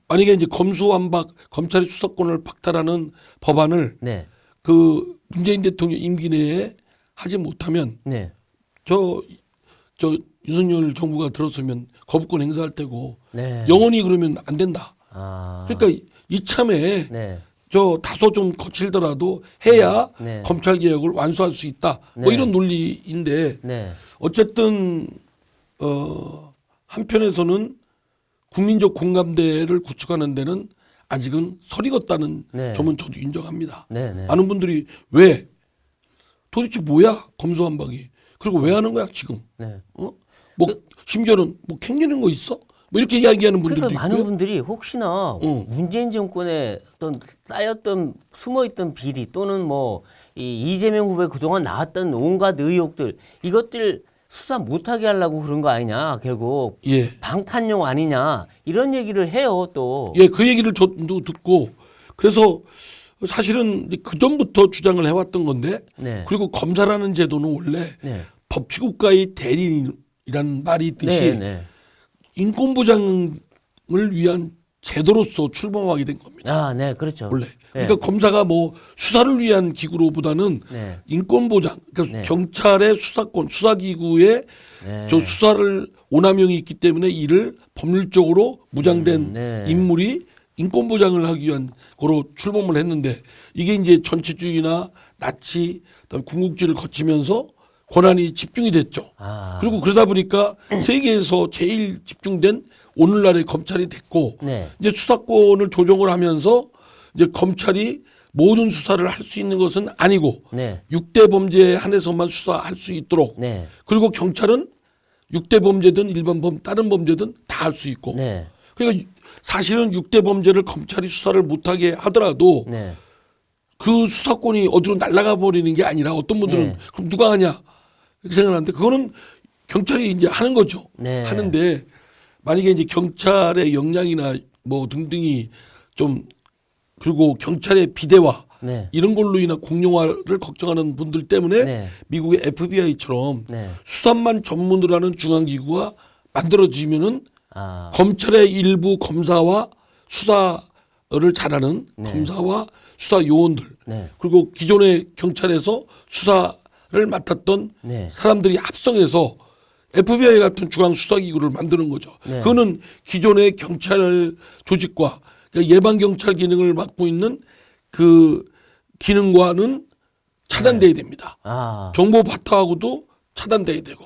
만약에 이제 검찰의 수사권을 박탈하는 법안을 네. 그 문재인 대통령 임기 내에 하지 못하면 네. 저 윤석열 정부가 들었으면 거부권 행사할 테고 네. 영원히 그러면 안 된다. 아. 그러니까 이참에 네. 다소 좀 거칠더라도 해야 네. 검찰 개혁을 완수할 수 있다. 뭐 네. 이런 논리인데 네. 어쨌든 한편에서는 국민적 공감대를 구축하는 데는 아직은 설익었다는 네. 점은 저도 인정합니다. 네. 네. 많은 분들이 왜 도대체 뭐야 검수완박이 그리고 왜 하는 거야 지금? 네. 심지어는 캥기는 거 있어? 뭐 이렇게 이야기하는 분들도 그러니까 있고요. 많은 분들이 혹시나 문재인 정권에 어떤 쌓였던 숨어있던 비리 또는 이 이재명 후보에 그동안 나왔던 온갖 의혹들 이것들 수사 못하게 하려고 그런 거 아니냐 결국 예. 방탄용 아니냐 이런 얘기를 해요 또. 예, 그 얘기를 저도 듣고 그래서 사실은 그 전부터 주장을 해왔던 건데 네. 그리고 검사라는 제도는 원래 네. 법치국가의 대리인이라는 말이 있듯이 네. 네. 인권 보장을 위한 제도로서 출범하게 된 겁니다. 아, 네, 그렇죠. 원래. 네. 그러니까 검사가 수사를 위한 기구로보다는 네. 인권 보장, 그러니까 네. 경찰의 수사권, 수사기구의 네. 수사를 오남용이 있기 때문에 이를 법률적으로 무장된 네. 인물이 인권 보장을 하기 위한 거로 출범을 했는데 이게 이제 전체주의나 나치, 그다음 군국주의를 거치면서 권한이 집중이 됐죠. 아. 그리고 그러다 보니까 세계에서 제일 집중된 오늘날의 검찰이 됐고 네. 이제 수사권을 조정을 하면서 이제 검찰이 모든 수사를 할 수 있는 것은 아니고 네. 6대 범죄에 한해서만 수사할 수 있도록 네. 그리고 경찰은 6대 범죄든 일반 다른 범죄든 다 할 수 있고 네. 그러니까 사실은 6대 범죄를 검찰이 수사를 못하게 하더라도 네. 그 수사권이 어디로 날아가 버리는 게 아니라 어떤 분들은 네. 그럼 누가 하냐 이렇게 생각하는데 그거는 경찰이 이제 하는 거죠. 네. 하는데 만약에 이제 경찰의 역량이나 뭐 등등이 좀 그리고 경찰의 비대화 네. 이런 걸로 인한 공룡화를 걱정하는 분들 때문에 네. 미국의 FBI처럼 네. 수사만 전문으로 하는 중앙기구가 만들어지면은 아. 검찰의 일부 검사와 수사를 잘하는 네. 검사와 수사 요원들 네. 그리고 기존의 경찰에서 수사를 맡았던 네. 사람들이 합성해서 FBI 같은 중앙 수사기구를 만드는 거죠. 네. 그거는 기존의 경찰 조직과 그러니까 예방 경찰 기능을 맡고 있는 그 기능과는 차단돼야 됩니다. 아. 정보 바탕하고도 차단돼야 되고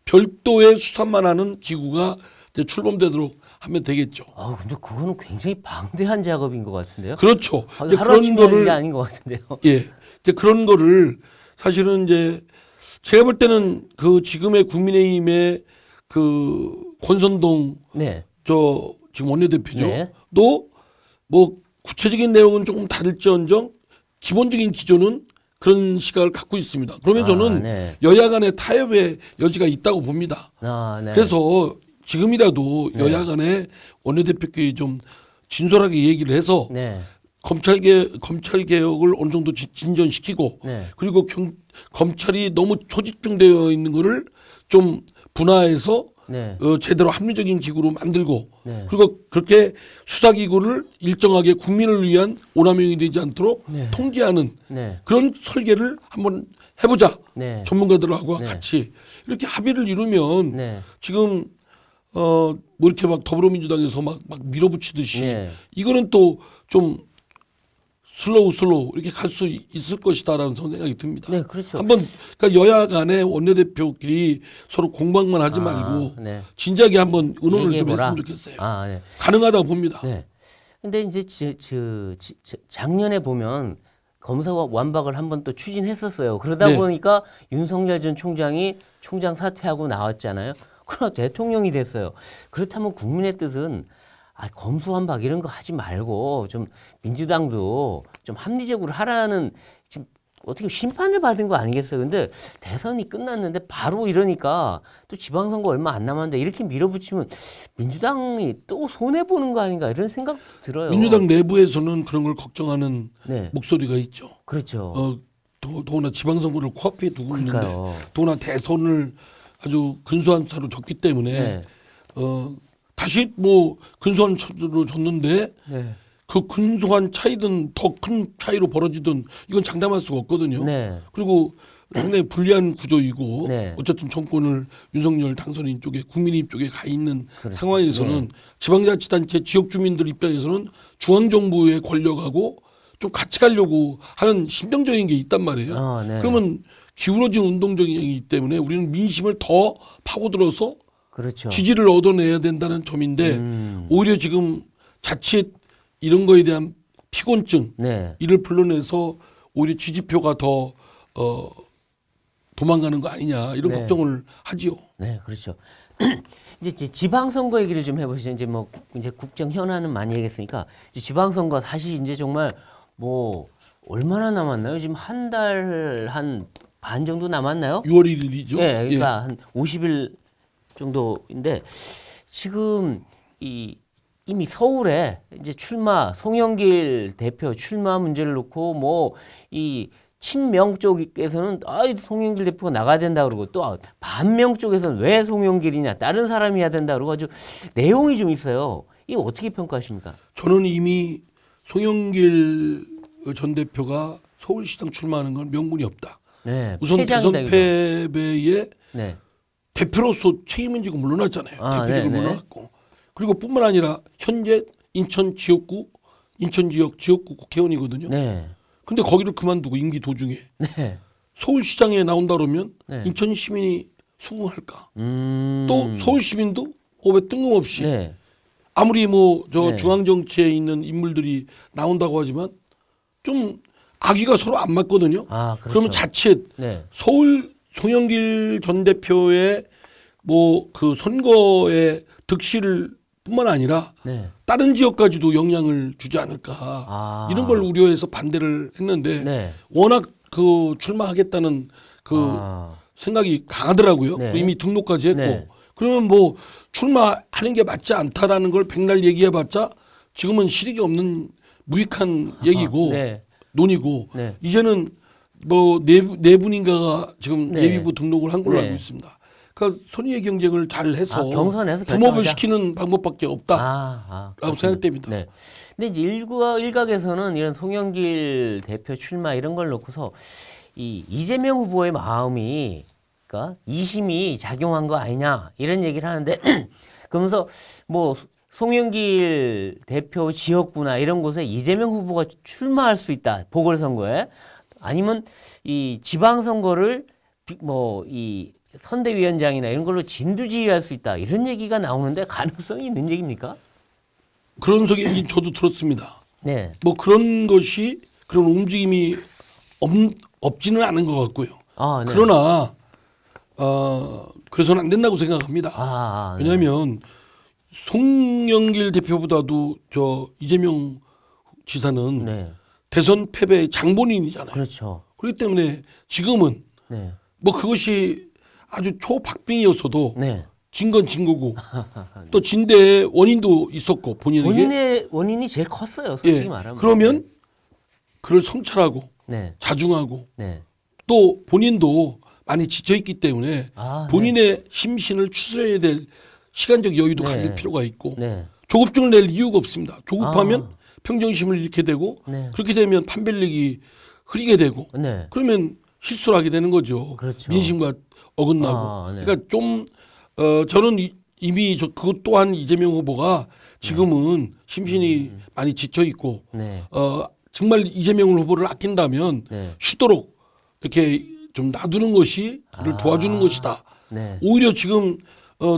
별도의 수사만 하는 기구가 이제 출범되도록 하면 되겠죠. 아, 근데 그거는 굉장히 방대한 작업인 것 같은데요. 그렇죠. 이제 하루아침에 하는 게 아닌 것 같은데요. 예, 이제 그런 거를 사실은 이제 제가 볼 때는 그 지금의 국민의힘의 그 권선동 네. 저 지금 원내대표죠. 네. 또 뭐 구체적인 내용은 조금 다를지언정 기본적인 기조는 그런 시각을 갖고 있습니다. 그러면 저는 네. 여야 간의 타협의 여지가 있다고 봅니다. 아, 네. 그래서 지금이라도 네. 여야 간의 원내대표끼리 좀 진솔하게 얘기를 해서 네. 검찰 개혁을 어느 정도 진전시키고 네. 그리고 검찰이 너무 초집중되어 있는 거를 좀 분화해서 네. 제대로 합리적인 기구로 만들고 네. 그리고 그렇게 수사기구를 일정하게 국민을 위한 오남용이 되지 않도록 네. 통제하는 네. 그런 설계를 한번 해보자. 네. 전문가들하고 네. 같이 이렇게 합의를 이루면 네. 지금 뭐 이렇게 막 더불어민주당에서 막 밀어붙이듯이 네. 이거는 또 좀 슬로우 이렇게 갈 수 있을 것이다라는 생각이 듭니다. 네, 그렇죠. 한번 그러니까 여야 간의 원내대표끼리 서로 공방만 하지 말고 네. 진지하게 한번 의논을 좀 얘기해보라. 했으면 좋겠어요. 아, 네. 가능하다고 봅니다. 네. 근데 이제 작년에 보면 검사와 완박을 한번 또 추진했었어요. 그러다 네. 보니까 윤석열 전 총장이 총장 사퇴하고 나왔잖아요. 그러나 대통령이 됐어요. 그렇다면 국민의 뜻은 검수완박 이런 거 하지 말고 좀 민주당도 좀 합리적으로 하라는 지금 어떻게 심판을 받은 거 아니겠어요? 근데 대선이 끝났는데 바로 이러니까 또 지방선거 얼마 안 남았는데 이렇게 밀어붙이면 민주당이 또 손해보는 거 아닌가 이런 생각 들어요. 민주당 내부에서는 그런 걸 걱정하는 네. 목소리가 있죠. 그렇죠. 더구나 지방선거를 코앞에 두고 그러니까요. 있는데 더구나 대선을 아주 근소한 차로 졌기 때문에 네. 다시 뭐 근소한 차로 졌는데 네. 그 근소한 차이든 더 큰 차이로 벌어지든 이건 장담할 수가 없거든요. 네. 그리고 상당히 불리한 구조이고 네. 어쨌든 정권을 윤석열 당선인 쪽에 국민의힘 쪽에 가 있는 그렇죠. 상황에서는 네. 지방자치단체 지역 주민들 입장에서는 중앙정부의 권력하고 좀 같이 가려고 하는 심정적인 게 있단 말이에요. 네. 그러면 기울어진 운동적이기 때문에 우리는 민심을 더 파고들어서 그렇죠. 지지를 얻어내야 된다는 점인데 오히려 지금 자칫 이런 거에 대한 피곤증 네. 이를 불러내서 오히려 지지표가 더 도망가는 거 아니냐 이런 네. 걱정을 하지요. 네, 그렇죠. 이제 지방선거 얘기를 좀 해보시죠. 이제 뭐 이제 국정 현안은 많이 얘기했으니까 이제 지방선거 사실 이제 정말 뭐 얼마나 남았나요? 지금 한 달 한 반 정도 남았나요? 6월 1일이죠. 네, 그러니까 한 50일 정도인데 지금 이미 서울에 이제 송영길 대표 출마 문제를 놓고 뭐 이 친명 쪽에서는 송영길 대표가 나가야 된다 그러고 또 반명 쪽에서는 왜 송영길이냐 다른 사람이 해야 된다 그러고 아주 내용이 좀 있어요. 이거 어떻게 평가하십니까? 저는 이미 송영길 전 대표가 서울시장 출마하는 건 명분이 없다. 네, 우선 대선 패장이다, 패배에 네. 대표로서 책임을 지고 물러났잖아요. 대표직을 네네. 물러났고 그리고 뿐만 아니라 현재 인천 지역 지역구 국회의원이거든요. 네. 근데 거기를 그만두고 임기 도중에 네. 서울시장에 나온다 그러면 네. 인천 시민이 수긍할까? 또 서울 시민도 왜 뜬금없이 네. 아무리 뭐 저 네. 중앙 정치에 있는 인물들이 나온다고 하지만 좀 악의가 서로 안 맞거든요. 그렇죠. 그러면 자칫 네. 서울 송영길 전 대표의 뭐 그 선거의 득실 뿐만 아니라 네. 다른 지역까지도 영향을 주지 않을까 이런 걸 우려해서 반대를 했는데 네. 워낙 그 출마하겠다는 그 생각이 강하더라고요. 네. 이미 등록까지 했고 네. 그러면 뭐 출마하는 게 맞지 않다라는 걸 백날 얘기해봤자 지금은 실익이 없는 무익한 얘기고 네. 논의고 네. 이제는 뭐 네 분인가가 지금 네. 예비부 등록을 한 걸로 네. 알고 있습니다. 그러니까 선의의 경쟁을 잘 해서 경선에서 붐업을 결정하자. 시키는 방법밖에 없다라고 그렇군요. 생각됩니다. 네. 근데 이제 일각에서는 이런 송영길 대표 출마 이런 걸 놓고서 이 이재명 후보의 마음이 그러니까 이심이 작용한 거 아니냐 이런 얘기를 하는데 그러면서 뭐 송영길 대표 지역구나 이런 곳에 이재명 후보가 출마할 수 있다 보궐선거에 아니면 이 지방선거를 뭐 이 선대위원장이나 이런 걸로 진두지휘할 수 있다 이런 얘기가 나오는데 가능성이 있는 얘기입니까? 그런 소리 저도 들었습니다. 네. 뭐 그런 것이 그런 움직임이 없지는 않은 것 같고요. 네. 그러나 그래서는 안 된다고 생각합니다. 네. 왜냐하면 송영길 대표보다도 저 이재명 지사는 네. 대선 패배의 장본인이잖아요. 그렇죠. 그렇기 때문에 지금은 네. 뭐 그것이 아주 초박빙이었어도 네. 진 건 진 거고 또 진대의 원인도 있었고 본인에게 본인의 원인이 제일 컸어요. 솔직히 예. 말하면. 그러면 그를 성찰하고 네. 자중하고 네. 또 본인도 많이 지쳐있기 때문에 본인의 심신을 추스려야 될 시간적 여유도 네. 가질 필요가 있고 네. 조급증을 낼 이유가 없습니다. 조급하면 평정심을 잃게 되고 네. 그렇게 되면 판별력이 흐리게 되고 네. 그러면 실수를 하게 되는 거죠. 그렇죠. 민심과 어긋나고. 네. 그러니까 좀 저는 이미 그것 또한 이재명 후보가 지금은 심신이 많이 지쳐 있고 네. 정말 이재명 후보를 아낀다면 네. 쉬도록 이렇게 좀 놔두는 것이 그를 도와주는 것이다. 네. 오히려 지금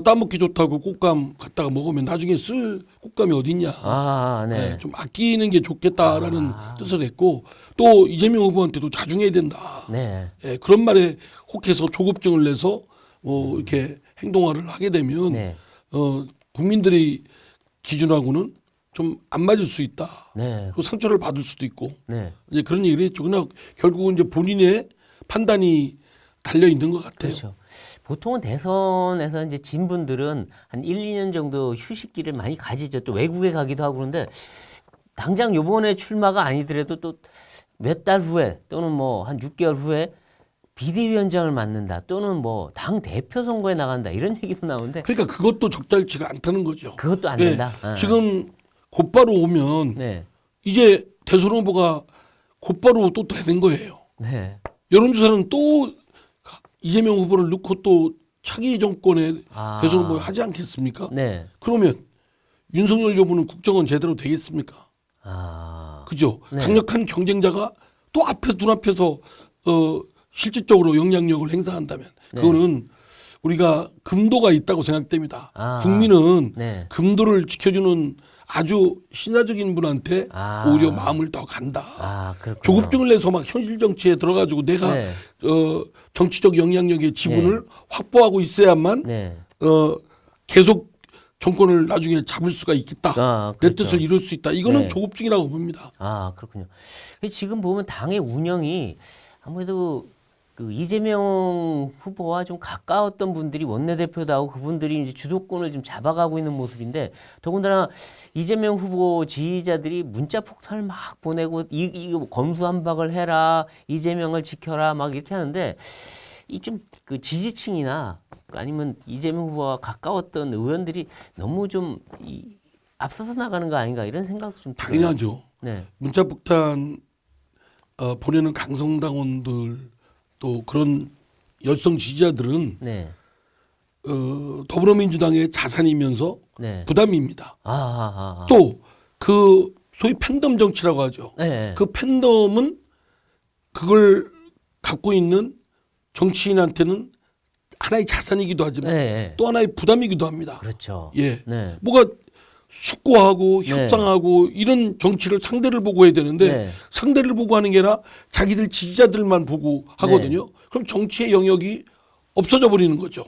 따먹기 좋다고 꽃감 갖다가 먹으면 나중에 쓸 꽃감이 어딨냐. 네. 좀 아끼는 게 좋겠다라는 뜻을 했고 또 이재명 후보한테도 자중해야 된다. 네. 예, 그런 말에 혹해서 조급증을 내서 이렇게 행동화를 하게 되면 네. 국민들의 기준하고는 좀 안 맞을 수 있다. 네. 그리고 상처를 받을 수도 있고 네. 이제 그런 얘기를 했죠. 그러나 결국은 이제 본인의 판단이 달려 있는 것 같아요. 그렇죠. 보통은 대선에서 이제 진 분들은 한 1, 2년 정도 휴식기를 많이 가지죠. 또 외국에 가기도 하고 그런데 당장 요번에 출마가 아니더라도 또 몇 달 후에 또는 뭐 한 6개월 후에 비대위원장을 맡는다 또는 뭐 당 대표 선거에 나간다 이런 얘기도 나오는데 그러니까 그것도 적절치가 않다는 거죠. 그것도 안 예, 된다. 지금 곧바로 오면 네. 이제 대선 후보가 곧바로 또 되는 거예요. 네. 여론조사는 또 이재명 후보를 넣고 또 차기 정권에 대선 후보를 하지 않겠습니까? 네. 그러면 윤석열 여부는 국정원 제대로 되겠습니까? 그죠? 네. 강력한 경쟁자가 또 눈앞에서 실질적으로 영향력을 행사한다면 그거는 우리가 금도가 있다고 생각됩니다. 국민은 네. 금도를 지켜주는 아주 신화적인 분한테 오히려 마음을 더 간다. 조급증을 내서 막 현실 정치에 들어가지고 내가 네. 정치적 영향력의 지분을 확보하고 있어야만 네. 계속 정권을 나중에 잡을 수가 있겠다. 내 그렇죠. 뜻을 이룰 수 있다. 이거는 네. 조급증이라고 봅니다. 그렇군요. 지금 보면 당의 운영이 아무래도 그 이재명 후보와 좀 가까웠던 분들이 원내대표도 하고 그분들이 이제 주도권을 좀 잡아가고 있는 모습인데 더군다나 이재명 후보 지지자들이 문자 폭탄을 막 보내고 이거 검수한박을 해라 이재명을 지켜라 막 이렇게 하는데 이 좀 그 지지층이나 아니면 이재명 후보와 가까웠던 의원들이 너무 좀 앞서서 나가는 거 아닌가 이런 생각도 좀 들어요. 당연하죠. 네. 문자폭탄 보내는 강성당원들 또 그런 열성 지지자들은 네. 더불어민주당의 자산이면서 네. 부담입니다. 또 또 그 소위 팬덤 정치라고 하죠. 네. 그 팬덤은 그걸 갖고 있는 정치인한테는 하나의 자산이기도 하지만 네. 또 하나의 부담이기도 합니다. 그렇죠. 예. 네. 뭐가 숙고하고 네. 협상하고 이런 정치를 상대를 보고 해야 되는데 네. 상대를 보고 하는 게 아니라 자기들 지지자들만 보고 하거든요. 그럼 정치의 영역이 없어져 버리는 거죠.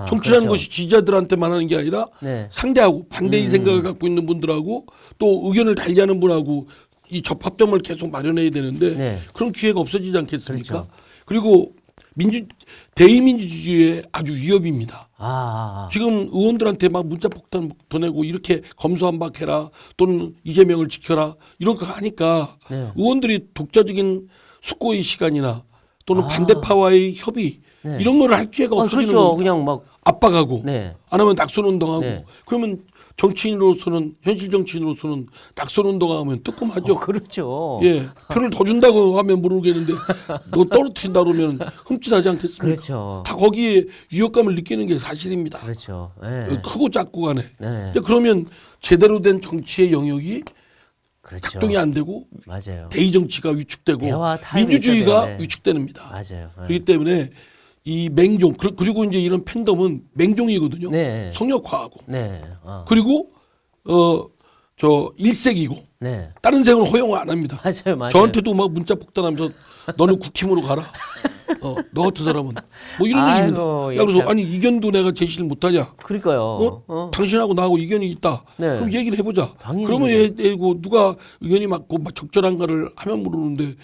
정치라는 그렇죠. 것이 지지자들한테만 하는 게 아니라 네. 상대하고 반대의 생각을 갖고 있는 분들하고 또 의견을 달리하는 분하고 이 접합점을 계속 마련해야 되는데 네. 그런 기회가 없어지지 않겠습니까? 그렇죠. 그리고 대의민주주의에 아주 위협입니다. 아, 지금 의원들한테 막 문자 폭탄 보내고 이렇게 검수한박해라 또는 이재명을 지켜라 이런 거 하니까 네. 의원들이 독자적인 숙고의 시간이나 또는 반대파와의 협의 네. 이런 거를 할 기회가 없어지는 그렇죠. 겁니다. 그냥 막 압박하고 네. 안 하면 낙선운동하고 네. 그러면 정치인으로서는 현실 정치인으로서는 낙선운동하면 뜨끔하죠. 그렇죠. 예, 표를 더 준다고 하면 모르겠는데 너 떨어뜨린다 그러면 흠칫하지 않겠습니까? 그렇죠. 다 거기에 위협감을 느끼는 게 사실입니다. 그렇죠. 네. 크고 작고 간에. 네. 그러면 제대로 된 정치의 영역이 그렇죠. 작동이 안 되고 맞아요. 대의 정치가 위축되고 대화 타임이 민주주의가 있어야 돼요. 네. 위축됩니다. 맞아요. 네. 그렇기 때문에 이 맹종 그리고 이제 이런 팬덤은 맹종이거든요. 네. 성역화하고 네. 그리고 저 일색이고 네. 다른 색은 허용 안 합니다. 맞아요. 맞아요. 저한테도 막 문자 폭탄하면서 너는 국힘으로 가라. 너 같은 사람은 뭐 이런 아이고, 얘기입니다. 야, 그래서 참. 아니 이견도 내가 제시를 못하냐? 그러니까요. 당신하고 나하고 이견이 있다. 네. 그럼 얘기를 해보자. 당연히 그러면 얘기고 누가 의견이 맞고 적절한가를 하면 모르는데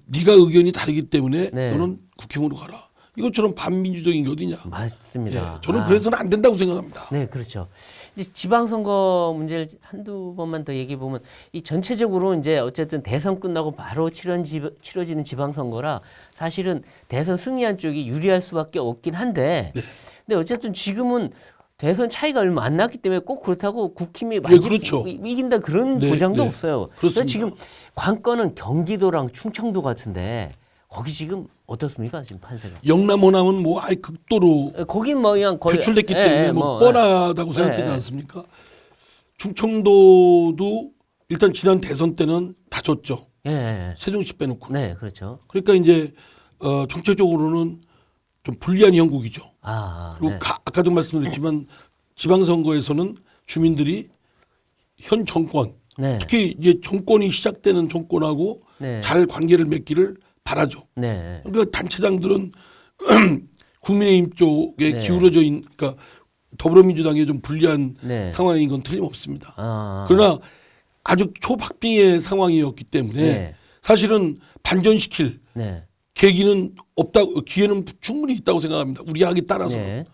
네가 의견이 다르기 때문에 네. 너는 국힘으로 가라. 이것처럼 반민주적인 게 어디냐? 맞습니다. 예, 저는 그래서는 안 된다고 생각합니다. 네, 그렇죠. 이제 지방선거 문제를 한두 번만 더 얘기해 보면 이 전체적으로 이제 어쨌든 대선 끝나고 바로 치러지는 지방선거라 사실은 대선 승리한 쪽이 유리할 수밖에 없긴 한데, 네. 근데 어쨌든 지금은 대선 차이가 얼마 안 났기 때문에 꼭 그렇다고 국힘이 그렇죠. 이긴다 그런 네, 보장도 네. 없어요. 그래서 그렇습니다. 지금 관건은 경기도랑 충청도 같은데 거기 지금 어떻습니까? 지금 판세가? 영남 호남은 뭐 아예 극도로 거긴 뭐 그냥 거의 배출됐기 때문에 뭐 뻔하다고 생각되지 않습니까? 충청도도 일단 지난 대선 때는 다 졌죠. 예. 세종시 빼놓고. 네, 그렇죠. 그러니까 이제 정체적으로는 좀 불리한 형국이죠. 그리고 네. 아까도 말씀드렸지만 지방선거에서는 주민들이 현 정권, 네. 특히 이제 정권이 시작되는 정권하고 네. 잘 관계를 맺기를 바라죠. 네. 그러니까 단체장들은 국민의힘 쪽에 네. 기울어져 있는, 그러니까 더불어민주당에 좀 불리한 네. 상황인 건 틀림없습니다. 그러나 아주 초박빙의 상황이었기 때문에 네. 사실은 반전시킬 네. 계기는 없다, 기회는 충분히 있다고 생각합니다. 우리 약에 따라서. 네.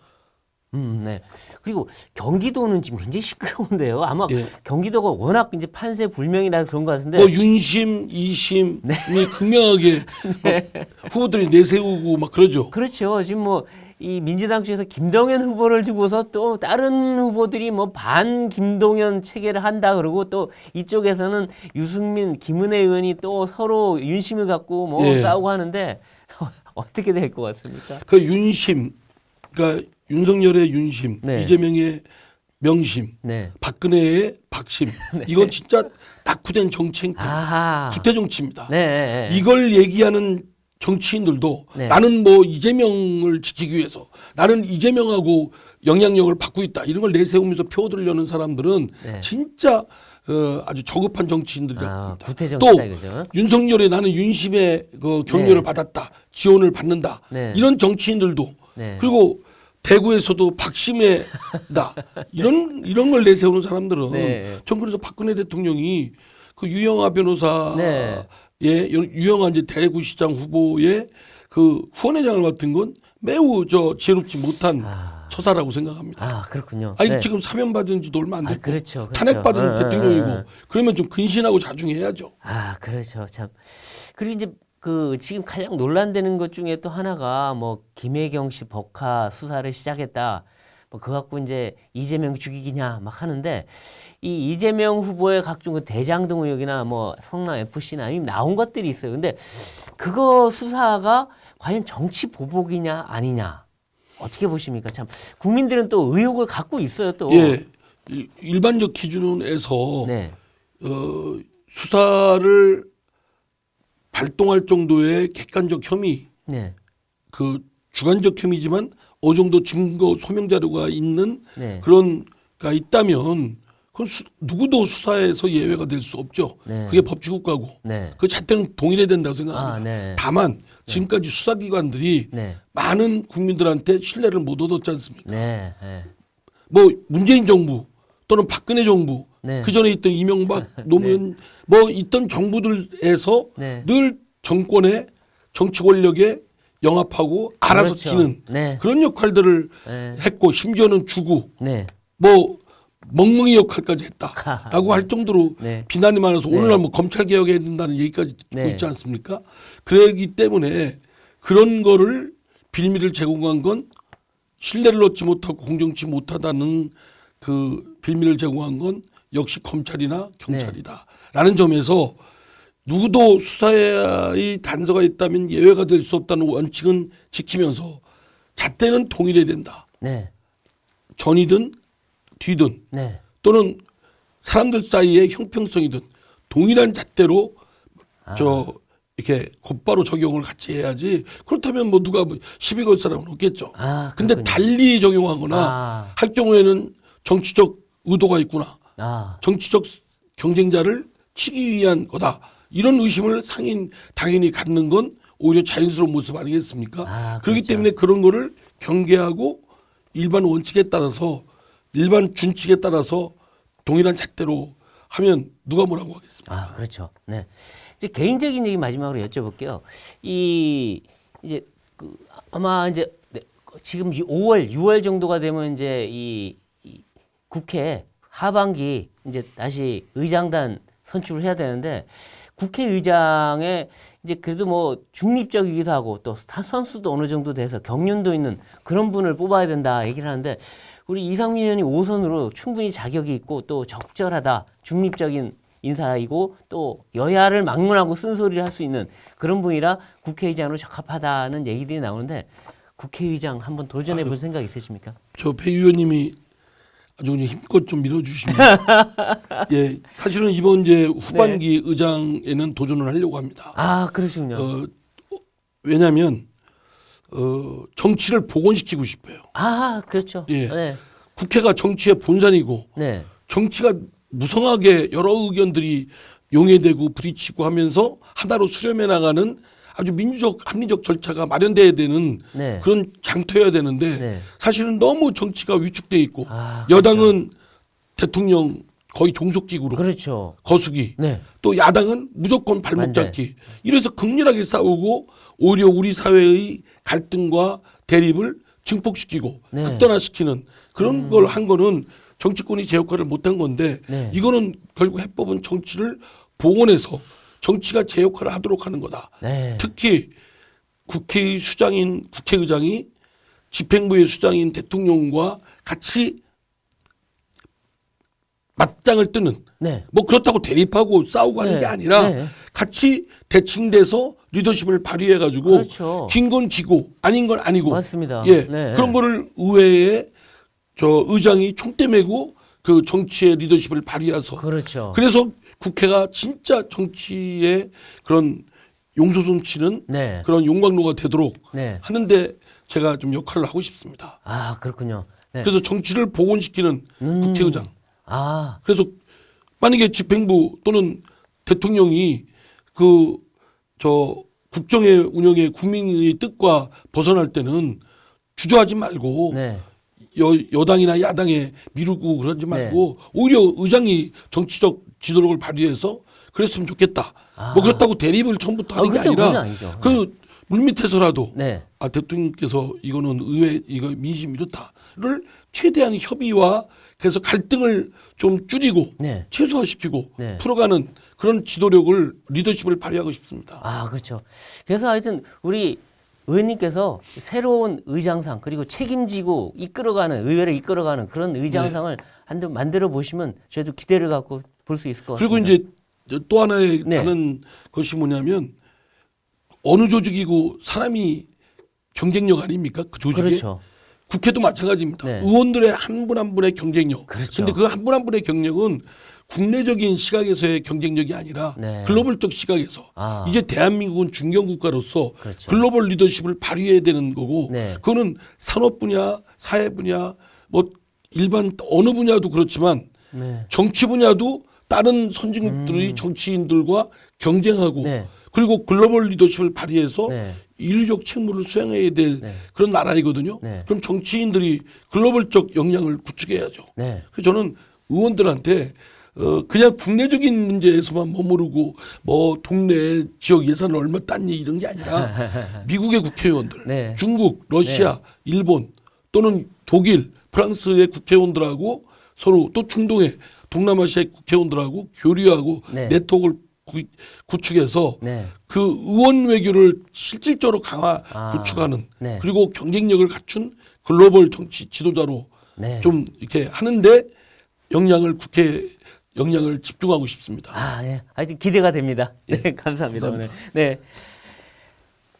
네. 그리고 경기도는 지금 굉장히 시끄러운데요. 아마 예. 경기도가 워낙 이제 판세 불명이라 그런 것 같은데. 뭐 윤심, 이심이 극명하게 막 후보들이 내세우고 막 그러죠. 그렇죠. 지금 뭐 이 민주당 쪽에서 김동연 후보를 두고서 또 다른 후보들이 뭐 반 김동연 체계를 한다 그러고 또 이쪽에서는 유승민, 김은혜 의원이 또 서로 윤심을 갖고 뭐 예. 싸우고 하는데 어떻게 될 것 같습니까? 그 윤심, 그러니까 윤석열의 윤심, 네. 이재명의 명심, 네. 박근혜의 박심. 이건 진짜 낙후된 정치 행태, 아하. 구태 정치입니다. 네. 이걸 얘기하는 정치인들도 네. 나는 뭐 이재명을 지키기 위해서 나는 이재명하고 영향력을 받고 있다 이런 걸 내세우면서 표들려는 사람들은 네. 진짜 아주 저급한 정치인들이라고 합니다. 구태 또 정치다 이거죠. 윤석열의 나는 윤심의 그 격려를 네. 받았다, 지원을 받는다 네. 이런 정치인들도 네. 그리고 대구에서도 박심의 나 이런 걸 내세우는 사람들은 네. 전 그래서 박근혜 대통령이 그 유영아 변호사 네. 예, 유영한 이제 대구시장 후보의 그 후원회장을 맡은 건 매우 지혜롭지 못한 처사라고 생각합니다. 아, 그렇군요. 아니 네. 지금 사면받은 지도 얼마 안 됐고 그렇죠. 탄핵받은 대통령이고 그러면 좀 근신하고 자중해야죠. 아, 그렇죠. 참. 그리고 이제 그 지금 가장 논란되는 것 중에 또 하나가 뭐 김혜경 씨 법카 수사를 시작했다. 뭐 그거 갖고 이제 이재명 죽이기냐 막 하는데 이 이재명 후보의 각종 그 대장동 의혹이나 뭐 성남 FC나 이미 나온 것들이 있어요. 근데 그거 수사가 과연 정치 보복이냐 아니냐 어떻게 보십니까? 참 국민들은 또 의혹을 갖고 있어요. 또. 예, 일반적 기준에서 네. 수사를 발동할 정도의 객관적 혐의, 네. 그 주관적 혐의지만 어느 정도 증거 소명 자료가 있는 네. 그런 가 있다면 그건 누구도 수사에서 예외가 될 수 없죠. 네. 그게 법치국가고 네. 그 자체는 동일해야 된다고 생각합니다. 네. 다만 지금까지 수사기관들이 네. 많은 국민들한테 신뢰를 못 얻었지 않습니까? 네. 네. 뭐 문재인 정부 또는 박근혜 정부 네. 그 전에 있던 이명박 노무현 뭐 있던 정부들에서 네. 늘 정권의 정치 권력의 영합하고 알아서 그렇죠. 튀는 네. 그런 역할들을 네. 했고 심지어는 주구 네. 뭐 멍멍이 역할까지 했다라고 할 정도로 네. 비난이 많아서 네. 오늘날 뭐 검찰 개혁해야 된다는 얘기까지 듣고 네. 있지 않습니까? 그러기 때문에 그런 거를 빌미를 제공한 건 신뢰를 얻지 못하고 공정치 못하다는 그 빌미를 제공한 건 역시 검찰이나 경찰이다라는 점에서 누구도 수사의 단서가 있다면 예외가 될 수 없다는 원칙은 지키면서 잣대는 동일해야 된다. 네. 전이든 뒤든 네. 또는 사람들 사이의 형평성이든 동일한 잣대로 이렇게 곧바로 적용을 같이 해야지. 그렇다면 뭐 누가 뭐 시비 걸 사람은 없겠죠. 근데 그렇군요. 달리 적용하거나 할 경우에는 정치적 의도가 있구나. 정치적 경쟁자를 치기 위한 거다. 이런 의심을 상인 당연히 갖는 건 오히려 자연스러운 모습 아니겠습니까? 그렇기 그렇죠. 때문에 그런 거를 경계하고 일반 원칙에 따라서 일반 준칙에 따라서 동일한 잣대로 하면 누가 뭐라고 하겠습니까? 그렇죠. 네. 이제 개인적인 얘기 마지막으로 여쭤볼게요. 이제 아마 이제 지금 5월, 6월 정도가 되면 이제 이 국회 하반기 이제 다시 의장단 선출을 해야 되는데 국회의장에 이제 그래도 뭐 중립적이기도 하고 또 선수도 어느 정도 돼서 경륜도 있는 그런 분을 뽑아야 된다 얘기를 하는데 우리 이상민 의원이 5선으로 충분히 자격이 있고 또 적절하다, 중립적인 인사이고 또 여야를 막론하고 쓴소리를 할 수 있는 그런 분이라 국회의장으로 적합하다는 얘기들이 나오는데 국회의장 한번 도전해 볼 생각 있으십니까? 저 배 의원님이 아주 그냥 힘껏 좀 밀어주시면 예, 사실은 이번 이제 후반기 의장에는 도전을 하려고 합니다. 그러시군요. 왜냐하면 정치를 복원시키고 싶어요. 그렇죠. 예, 네. 국회가 정치의 본산이고 네. 정치가 무성하게 여러 의견들이 용해되고 부딪히고 하면서 하나로 수렴해 나가는 아주 민주적 합리적 절차가 마련돼야 되는 네. 그런 장터여야 되는데 네. 사실은 너무 정치가 위축돼 있고 그렇죠. 여당은 대통령 거의 종속기구로 그렇죠. 거수기 네. 또 야당은 무조건 발목 잡기 이래서 극렬하게 싸우고 오히려 우리 사회의 갈등과 대립을 증폭시키고 네. 극단화시키는 그런 걸 한 거는 정치권이 제 역할을 못한 건데 네. 이거는 결국 해법은 정치를 복원해서 정치가 제 역할을 하도록 하는 거다. 네. 특히 국회의 수장인 국회의장이 집행부의 수장인 대통령과 같이 맞짱을 뜨는 네. 뭐 그렇다고 대립하고 싸우고 하는 게 아니라 같이 대칭돼서 리더십을 발휘해 가지고 그렇죠. 긴 건 기고 아닌 건 아니고 맞습니다. 예. 네. 그런 거를 의회에 저 의장이 총대 메고 그 정치의 리더십을 발휘해서 그렇죠. 그래서 국회가 진짜 정치의 그런 용솟음치는 네. 그런 용광로가 되도록 네. 하는데 제가 좀 역할을 하고 싶습니다. 그렇군요. 네. 그래서 정치를 복원시키는 국회의장. 그래서 만약에 집행부 또는 대통령이 그 저 국정의 운영에 국민의 뜻과 벗어날 때는 주저하지 말고 네. 여당이나 야당에 미루고 그러지 말고 오히려 의장이 정치적 지도력을 발휘해서 그랬으면 좋겠다. 뭐 그렇다고 대립을 처음부터 하는 게 아니라 그 물밑에서라도 대통령께서 이거는 의회 이거 민심 이렇다를 최대한 협의와 그래서 갈등을 좀 줄이고 최소화시키고 풀어가는 그런 지도력을 리더십을 발휘하고 싶습니다. 그렇죠. 그래서 하여튼 우리 의원님께서 새로운 의장상 그리고 책임지고 이끌어가는 의회를 이끌어가는 그런 의장상을 한번 만들어 보시면 저희도 기대를 갖고 볼 수 있을 것 같습니다. 그리고 이제 또 하나의 다른 것이 뭐냐면 어느 조직이고 사람이 경쟁력 아닙니까? 그 조직에. 그렇죠. 국회도 마찬가지입니다. 의원들의 한 분 한 분의 경쟁력. 그런데 그 한 분 한 분의 경력은 국내적인 시각에서의 경쟁력이 아니라 글로벌적 시각에서 이제 대한민국은 중견 국가로서 글로벌 리더십을 발휘해야 되는 거고 그거는 산업 분야, 사회 분야, 뭐 일반 어느 분야도 그렇지만 정치 분야도 다른 선진국들의 정치인들과 경쟁하고 그리고 글로벌 리더십을 발휘해서 인류적 책무를 수행해야 될 그런 나라이거든요. 그럼 정치인들이 글로벌적 역량을 구축해야죠. 그래서 저는 의원들한테 그냥 국내적인 문제에서만 머무르고 뭐 동네 지역 예산을 얼마 땄니 이런 게 아니라 미국의 국회의원들, 네. 중국, 러시아, 일본 또는 독일, 프랑스의 국회의원들하고 서로 또 중동의 동남아시아의 국회의원들하고 교류하고 네. 네트워크를 구축해서 네. 그 의원 외교를 실질적으로 구축하는 네. 그리고 경쟁력을 갖춘 글로벌 정치 지도자로 네. 좀 이렇게 하는데 국회 역량을 집중하고 싶습니다. 아, 네. 하여튼 기대가 됩니다. 네, 감사합니다. 오늘. 네.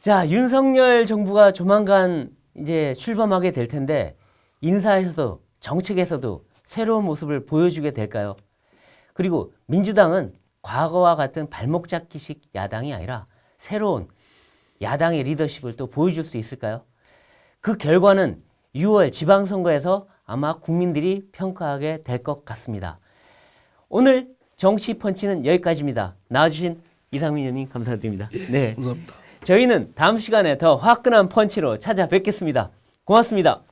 자, 윤석열 정부가 조만간 이제 출범하게 될 텐데 인사에서도 정책에서도 새로운 모습을 보여주게 될까요? 그리고 민주당은 과거와 같은 발목 잡기식 야당이 아니라 새로운 야당의 리더십을 또 보여줄 수 있을까요? 그 결과는 6월 지방선거에서 아마 국민들이 평가하게 될 것 같습니다. 오늘 정치펀치는 여기까지입니다. 나와주신 이상민 의원님 감사드립니다. 네, 감사합니다. 저희는 다음 시간에 더 화끈한 펀치로 찾아뵙겠습니다. 고맙습니다.